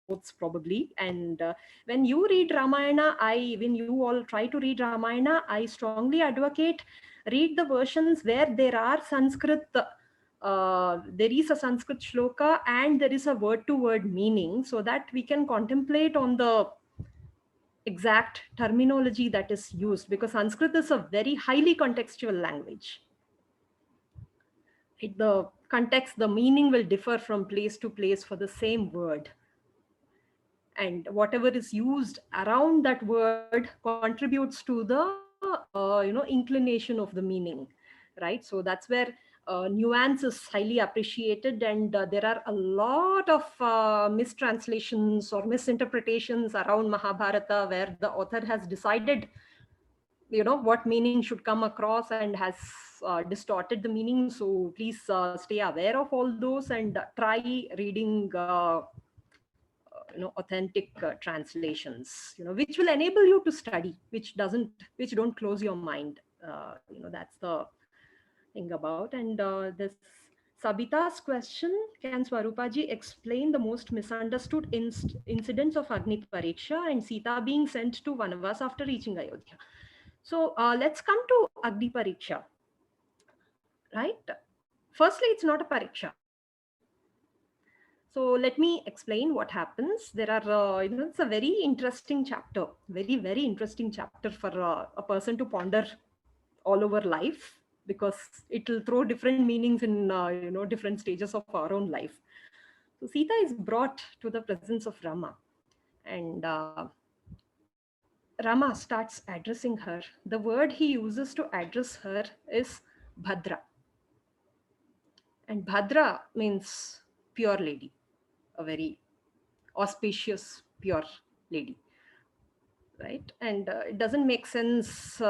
notes probably. And when you read Ramayana, when you all try to read Ramayana, I strongly advocate read the versions where there are Sanskrit. There is a Sanskrit shloka and there is a word-to-word meaning, so that we can contemplate on the exact terminology that is used, because Sanskrit is a very highly contextual language. The context, the meaning will differ from place to place for the same word. And whatever is used around that word contributes to the inclination of the meaning, right? So that's where nuance is highly appreciated, and there are a lot of mistranslations or misinterpretations around Mahabharata, where the author has decided what meaning should come across and has distorted the meaning. So please stay aware of all those and try reading authentic translations, which will enable you to study, which don't close your mind. That's the thing about. And this Sabita's question: can Swarupaji explain the most misunderstood incidents of Agni Pariksha and Sita being sent to Vanavas after reaching Ayodhya? So let's come to Agni Pariksha. Right? Firstly, it's not a pariksha. So let me explain what happens. There are, it's a very interesting chapter, very, very interesting chapter for a person to ponder all over life, because it will throw different meanings in, different stages of our own life. So Sita is brought to the presence of Rama, and Rama starts addressing her. The word he uses to address her is Bhadra. And Bhadra means pure lady, a very auspicious, pure lady, right? And it doesn't make sense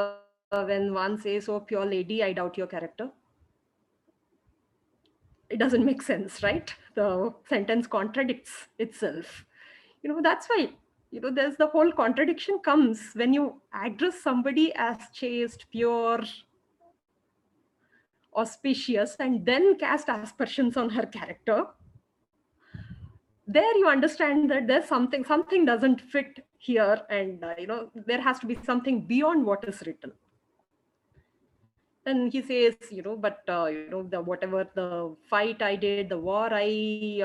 when one says, oh, pure lady, I doubt your character. It doesn't make sense, right? The sentence contradicts itself. That's why, there's the whole contradiction comes when you address somebody as chaste, pure, auspicious, and then cast aspersions on her character. There you understand that there's something doesn't fit here, and there has to be something beyond what is written. And he says, but whatever the fight I did, the war I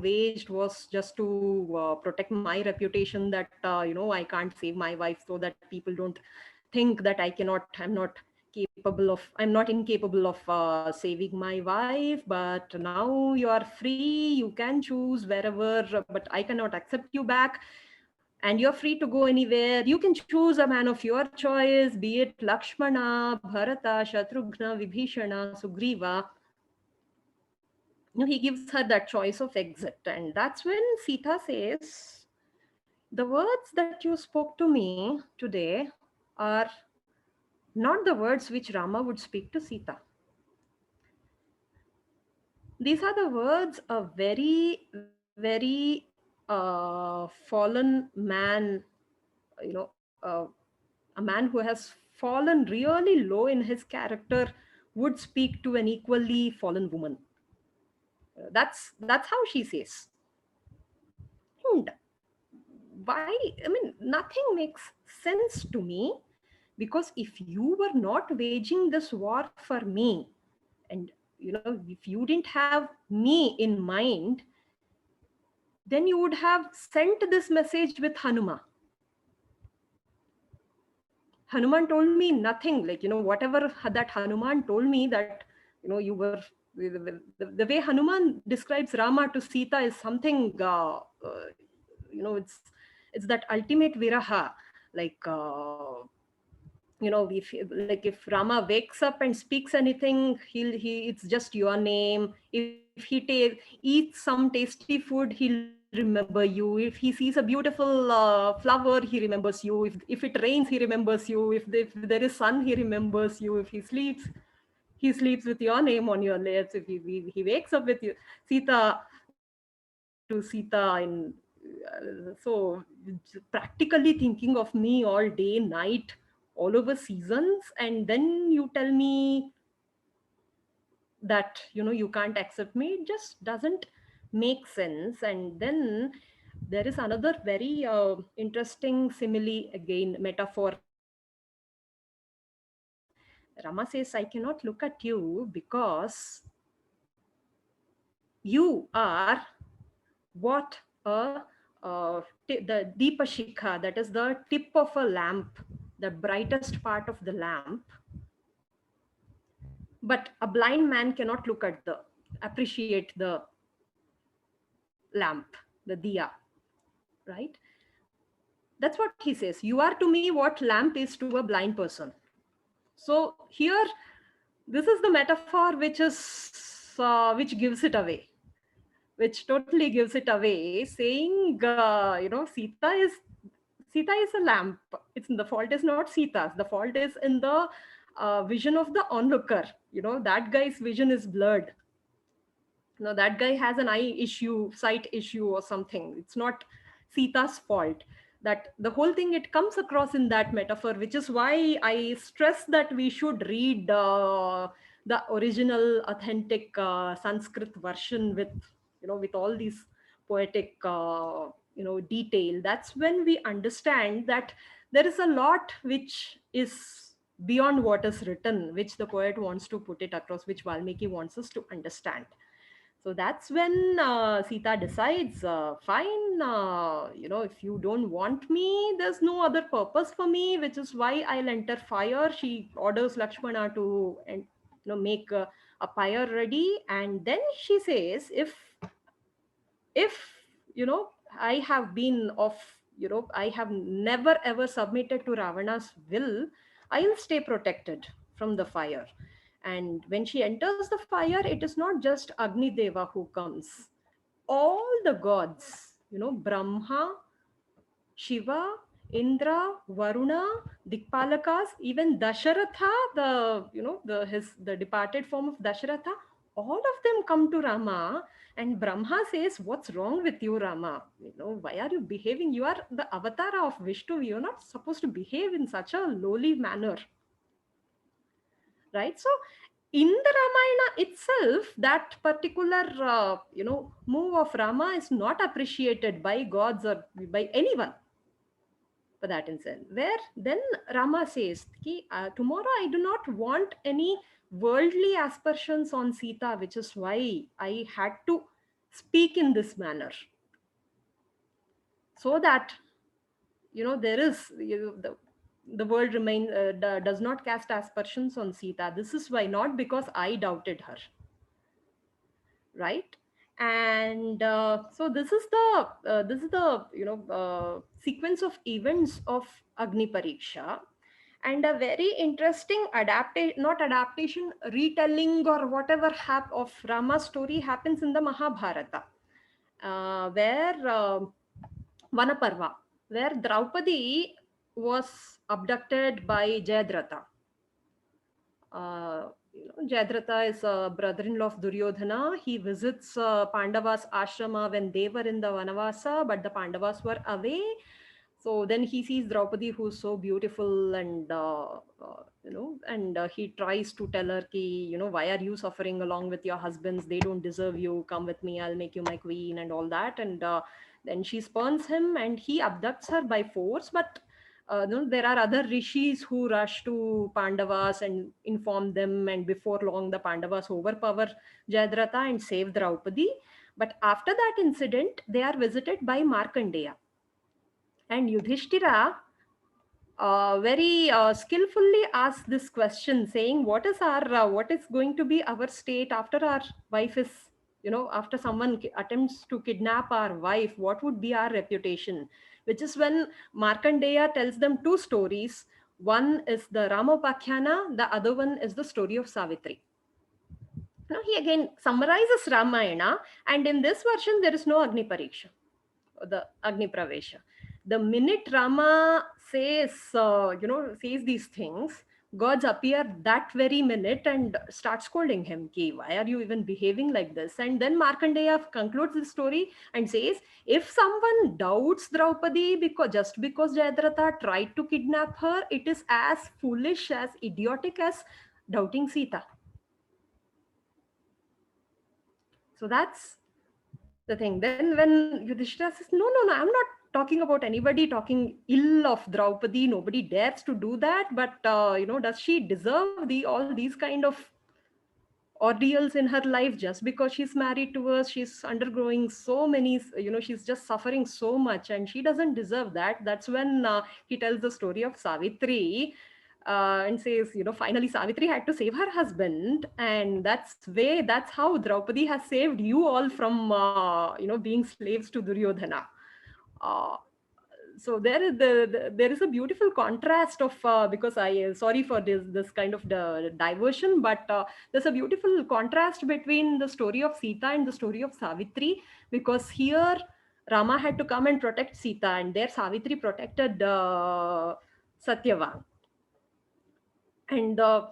waged was just to protect my reputation, that I can't save my wife, so that people don't think that I'm not incapable of saving my wife. But now you are free, you can choose wherever, but I cannot accept you back, and you're free to go anywhere. You can choose a man of your choice, be it Lakshmana, Bharata, Shatrughna, Vibhishana, Sugriva. He gives her that choice of exit. And that's when Sita says, the words that you spoke to me today are not the words which Rama would speak to Sita. These are the words a very, very fallen man, A man who has fallen really low in his character would speak to an equally fallen woman. That's how she says. And why? I mean, nothing makes sense to me, because if you were not waging this war for me, and if you didn't have me in mind, then you would have sent this message with Hanuman told me nothing. Like, whatever that Hanuman told me, that, you were, the way Hanuman describes Rama to Sita is something, it's that ultimate viraha. Like, if Rama wakes up and speaks anything, it's just your name. If he eats some tasty food, he'll remember you. If he sees a beautiful flower, he remembers you. If it rains, he remembers you. If there is sun, he remembers you. If he sleeps with your name on your lips. If he wakes up with you, Sita, to Sita, in so practically thinking of me all day, night, all over seasons, and then you tell me that you can't accept me. It just doesn't make sense. And then there is another very interesting simile, again metaphor. Rama says, I cannot look at you because you are what the Deepa Shikha, that is the tip of a lamp, the brightest part of the lamp. But a blind man cannot appreciate the lamp, the diya, right? That's what he says. You are to me what lamp is to a blind person. So here, this is the metaphor which gives it away, which totally gives it away, saying, Sita is a lamp. The fault is not Sita's. The fault is in the vision of the onlooker. That guy's vision is blurred. That guy has an sight issue or something. It's not Sita's fault. That the whole thing, it comes across in that metaphor, which is why I stress that we should read the original, authentic Sanskrit version with all these poetic detail. That's when we understand that there is a lot which is beyond what is written, which the poet wants to put it across, which Valmiki wants us to understand. So that's when Sita decides, fine, if you don't want me, there's no other purpose for me, which is why I'll enter fire. She orders Lakshmana to make a pyre ready. And then she says, if I have been I have never ever submitted to Ravana's will, I'll stay protected from the fire. And when she enters the fire, it is not just Agni Deva who comes. All the gods, Brahma, Shiva, Indra, Varuna, Dikpalakas, even Dasharatha, the departed form of Dasharatha, all of them come to Rama. And Brahma says, what's wrong with you, Rama? Why are you behaving? You are the avatar of Vishnu. You're not supposed to behave in such a lowly manner. Right? So in the Ramayana itself, that particular, move of Rama is not appreciated by gods or by anyone, for that instance. Where then Rama says, tomorrow I do not want any worldly aspersions on Sita, which is why I had to speak in this manner. So that, there is, the world does not cast aspersions on Sita. This is why, not because I doubted her. Right? And so this is the sequence of events of Agni Pariksha. And a very interesting retelling or whatever of Rama's story happens in the Mahabharata, where Vanaparva, where Draupadi was abducted by Jayadratha. Jayadratha is a brother-in-law of Duryodhana. He visits Pandavas' ashrama when they were in the Vanavasa, but the Pandavas were away. So then he sees Draupadi, who's so beautiful, and he tries to tell her, ki, why are you suffering along with your husbands? They don't deserve you. Come with me. I'll make you my queen, and all that. And then she spurns him, and he abducts her by force. But there are other rishis who rush to Pandavas and inform them, and before long, the Pandavas overpower Jayadratha and save Draupadi. But after that incident, they are visited by Markandeya. And Yudhishthira very skillfully asked this question, saying, what is going to be our state after our wife is, after someone attempts to kidnap our wife, what would be our reputation? Which is when Markandeya tells them two stories. One is the Ramopakhyana, the other one is the story of Savitri. Now he again summarizes Ramayana, and in this version there is no Agni Pariksha, the Agni Pravesha. The minute Rama says these things, gods appear that very minute and start scolding him. Ki, why are you even behaving like this? And then Markandeya concludes the story and says, if someone doubts Draupadi just because Jayadratha tried to kidnap her, it is as foolish, as idiotic as doubting Sita. So that's the thing. Then when Yudhishthira says, no, I'm not talking about anybody talking ill of Draupadi. Nobody dares to do that. But, does she deserve all these kind of ordeals in her life just because she's married to us? She's undergoing so many, she's just suffering so much, and she doesn't deserve that. That's when he tells the story of Savitri. And says, finally Savitri had to save her husband, and that's how Draupadi has saved you all from, being slaves to Duryodhana. So there is a beautiful contrast of because I sorry for this kind of diversion, but there's a beautiful contrast between the story of Sita and the story of Savitri, because here Rama had to come and protect Sita, and there Savitri protected Satyavama. And the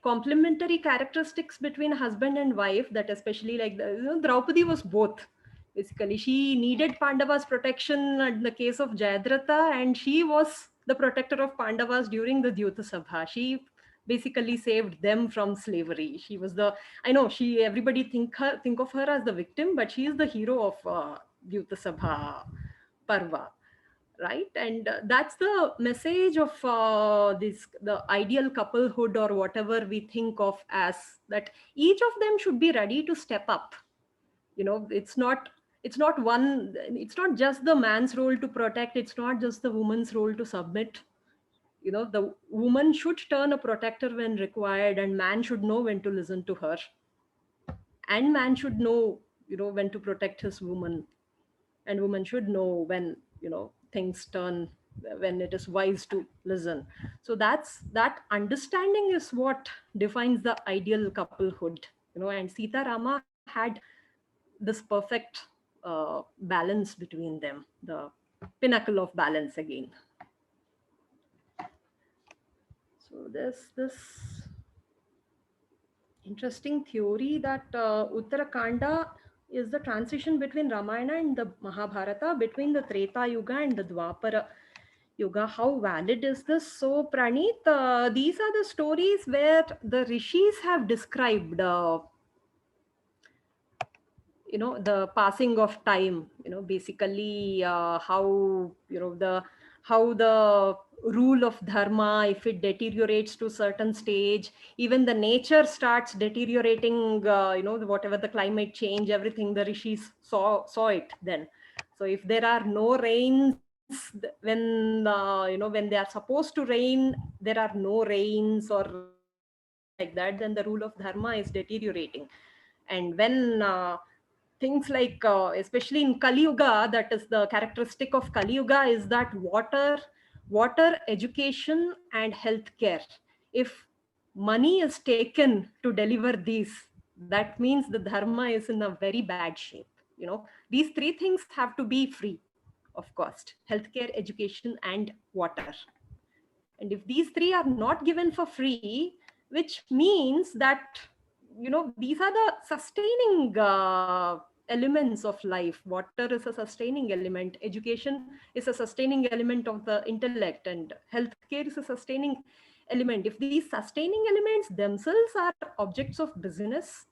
complementary characteristics between husband and wife, that especially like Draupadi was both. Basically, she needed Pandava's protection in the case of Jayadratha, and she was the protector of Pandavas during the Dyuta Sabha. She basically saved them from slavery. She was everybody think of her as the victim, but she is the hero of Dyuta Sabha Parva. Right, and that's the message of the ideal couplehood, or whatever we think of as that. Each of them should be ready to step up. It's not just the man's role to protect. It's not just the woman's role to submit. The woman should turn a protector when required, and man should know when to listen to her, and man should know when to protect his woman, and woman should know when things turn, when it is wise to listen. So that understanding is what defines the ideal couplehood. And Sita Rama had this perfect balance between them, the pinnacle of balance again. So there's this interesting theory that Uttarakanda is the transition between Ramayana and the Mahabharata, between the Treta Yuga and the Dwapara Yuga. How valid is this? So Praneeth, these are the stories where the rishis have described the passing of time, basically how the rule of dharma, if it deteriorates to a certain stage, even the nature starts deteriorating, whatever the climate change, everything, the rishis saw it then. So if there are no rains, when when they are supposed to rain, there are no rains or like that, then the rule of dharma is deteriorating. And when things like, especially in Kali Yuga, that is the characteristic of Kali Yuga, is that water, education, and healthcare. If money is taken to deliver these, that means the dharma is in a very bad shape. These three things have to be free of cost: healthcare, education, and water. And if these three are not given for free, which means that these are the sustaining elements of life. Water is a sustaining element, education is a sustaining element of the intellect, and healthcare is a sustaining element. If these sustaining elements themselves are objects of business,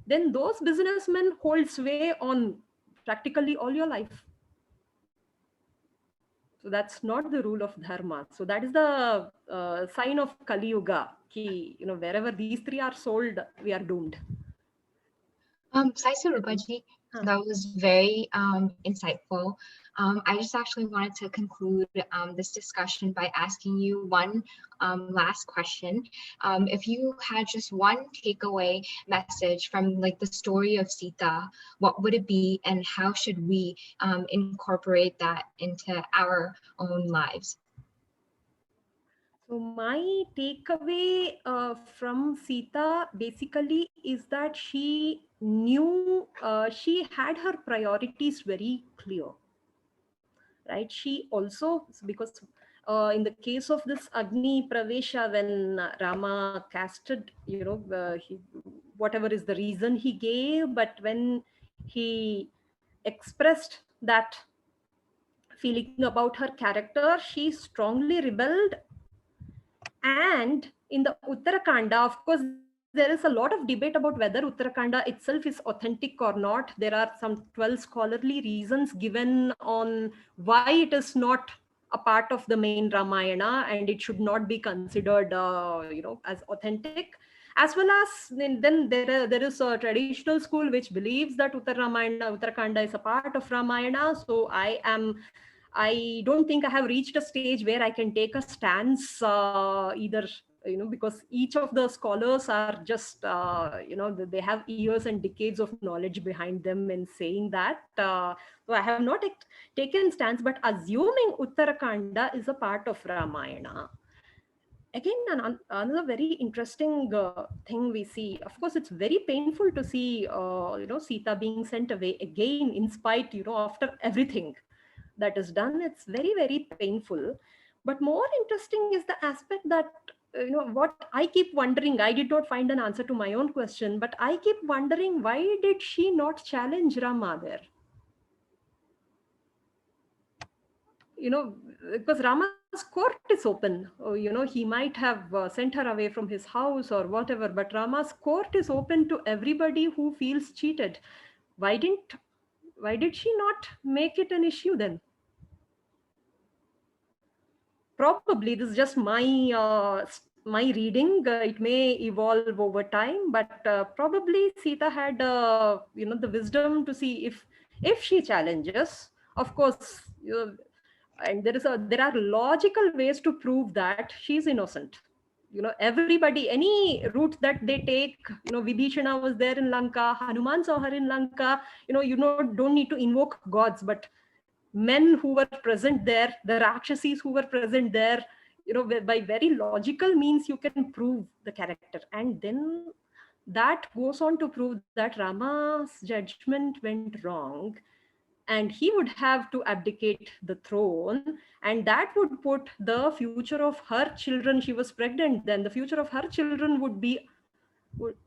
then those businessmen hold sway on practically all your life. So that's not the rule of dharma. So that is the sign of Kali Yuga. Ki, wherever these three are sold, we are doomed. Sai Surupaji, that was very insightful. I just actually wanted to conclude this discussion by asking you one last question. If you had just one takeaway message from like the story of Sita, what would it be, and how should we incorporate that into our own lives? So my takeaway from Sita basically is that she knew, she had her priorities very clear, right? She also, because in the case of this Agni Pravesha, when Rama casted, whatever is the reason he gave, but when he expressed that feeling about her character, she strongly rebelled. And in the Uttarakanda, of course, there is a lot of debate about whether Uttarakanda itself is authentic or not. There are some 12 scholarly reasons given on why it is not a part of the main Ramayana, and it should not be considered, as authentic. As well as then there is a traditional school which believes that Uttarakanda is a part of Ramayana. So I don't think I have reached a stage where I can take a stance either, because each of the scholars are just, they have years and decades of knowledge behind them in saying that. So I have not taken stance, but assuming Uttarakanda is a part of Ramayana. Again, another very interesting thing we see, of course, it's very painful to see, Sita being sent away again, in spite, after everything that is done. It's very, very painful. But more interesting is the aspect that, what I keep wondering, I did not find an answer to my own question, but I keep wondering, why did she not challenge Rama there? Because Rama's court is open. He might have sent her away from his house or whatever, but Rama's court is open to everybody who feels cheated. Why did she not make it an issue then? Probably this is just my reading. It may evolve over time, but probably Sita had the wisdom to see if she challenges. Of course, and there are logical ways to prove that she's innocent. Everybody, any route that they take, Vibhishana was there in Lanka, Hanuman saw her in Lanka. Don't need to invoke gods, but men who were present there, the Rakshasis who were present there, by very logical means you can prove the character. And then that goes on to prove that Rama's judgment went wrong, and he would have to abdicate the throne, and that would put the future of her children, she was pregnant then, the future of her children would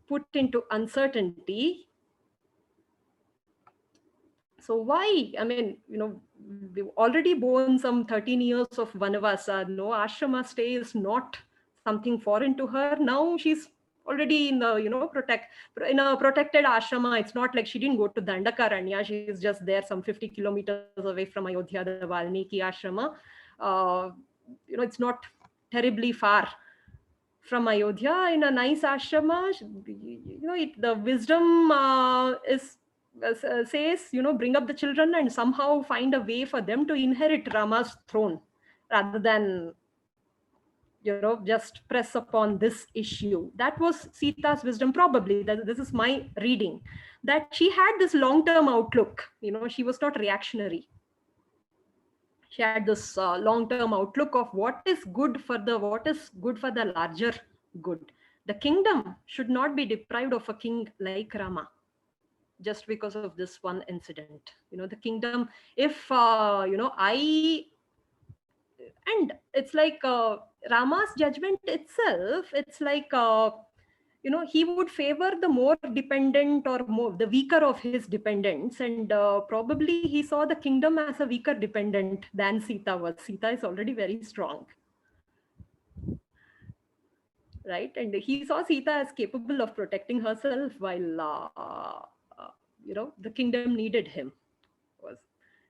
put into uncertainty. So why? I mean, we've already borne some 13 years of Vanavasa. No, ashrama stay is not something foreign to her. Now she's already in the, in a protected ashrama. It's not like she didn't go to Dandakaranya. She's just there some 50 kilometers away from Ayodhya, the Valmiki ashrama. It's not terribly far from Ayodhya, in a nice ashrama. The wisdom says, bring up the children and somehow find a way for them to inherit Rama's throne, rather than, just press upon this issue. That was Sita's wisdom, probably. This is my reading, that she had this long-term outlook. She was not reactionary. She had this long-term outlook of what is good for the larger good. The kingdom should not be deprived of a king like Rama, just because of this one incident. The kingdom, if and it's like Rama's judgment itself, it's like he would favor the more dependent or the weaker of his dependents. And probably he saw the kingdom as a weaker dependent than Sita was. Sita is already very strong. Right? And he saw Sita as capable of protecting herself while, the kingdom needed him. Was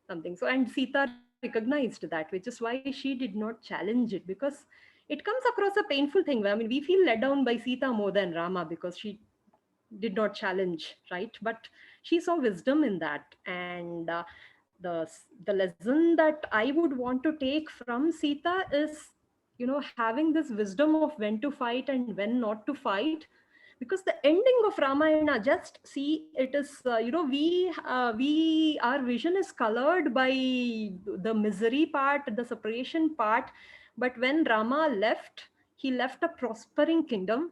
something. So, and Sita recognized that, which is why she did not challenge it, because it comes across a painful thing. I mean, we feel let down by Sita more than Rama because she did not challenge, right? But she saw wisdom in that. And the lesson that I would want to take from Sita is, having this wisdom of when to fight and when not to fight. Because the ending of Ramayana, just see, it is, our vision is colored by the misery part, the separation part. But when Rama left, he left a prospering kingdom,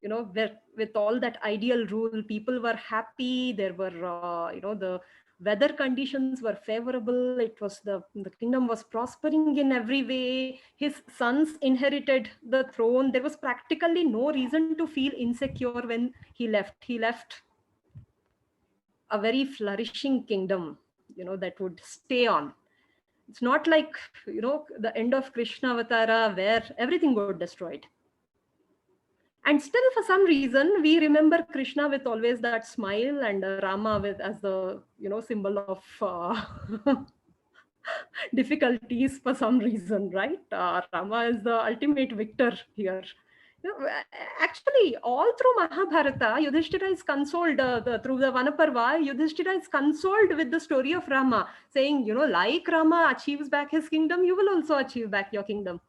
with all that ideal rule. People were happy. There were, the weather conditions were favorable. It was the kingdom was prospering in every way. His sons inherited the throne. There was practically no reason to feel insecure when he left. He left a very flourishing kingdom, that would stay on. It's not like, the end of Krishna Avatara where everything got destroyed. And still, for some reason, we remember Krishna with always that smile, and Rama with as the symbol of difficulties for some reason, right? Rama is the ultimate victor here. Actually, all through Mahabharata, Yudhishthira is consoled through the Vanaparva. Yudhishthira is consoled with the story of Rama, saying, like Rama achieves back his kingdom, you will also achieve back your kingdom.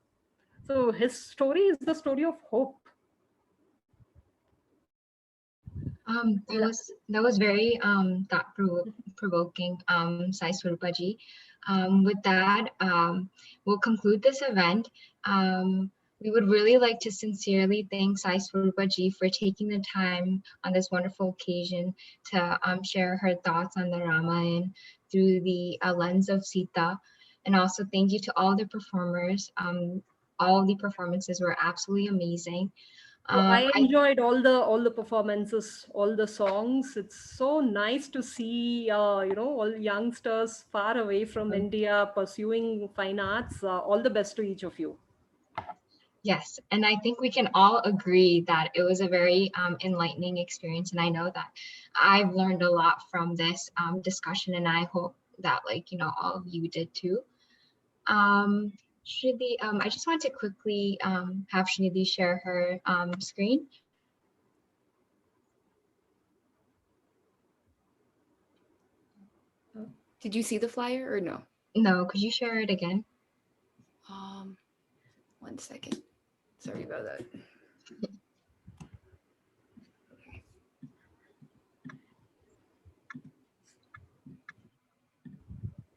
So his story is the story of hope. That was very thought-provoking, Sai Surupaji. With that, we'll conclude this event. We would really like to sincerely thank Sai Surupaji for taking the time on this wonderful occasion to share her thoughts on the Ramayan through the lens of Sita. And also thank you to all the performers. All the performances were absolutely amazing. I enjoyed all the performances, all the songs. It's so nice to see, all youngsters far away from India pursuing fine arts. All the best to each of you. Yes, and I think we can all agree that it was a very enlightening experience. And I know that I've learned a lot from this discussion, and I hope that all of you did too. Srinidhi, I just want to quickly have Srinidhi share her screen. Did you see the flyer or no? No, could you share it again? 1 second. Sorry about that.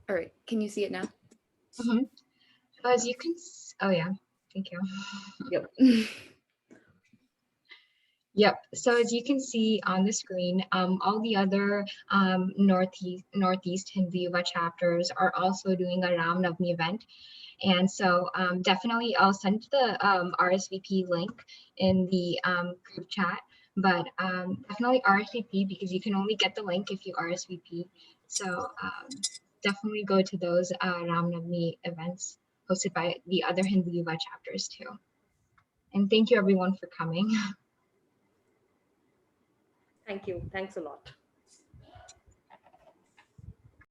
All right, can you see it now? Mm-hmm. As you can, oh yeah, thank you. Yep. Yep. So as you can see on the screen, all the other Northeast Hindu YUVA chapters are also doing a Ramnavami event. And so definitely I'll send the RSVP link in the group chat, but definitely RSVP because you can only get the link if you RSVP. So definitely go to those Ramnavami events hosted by the other Hindu YUVA chapters too. And thank you everyone for coming. Thank you. Thanks a lot.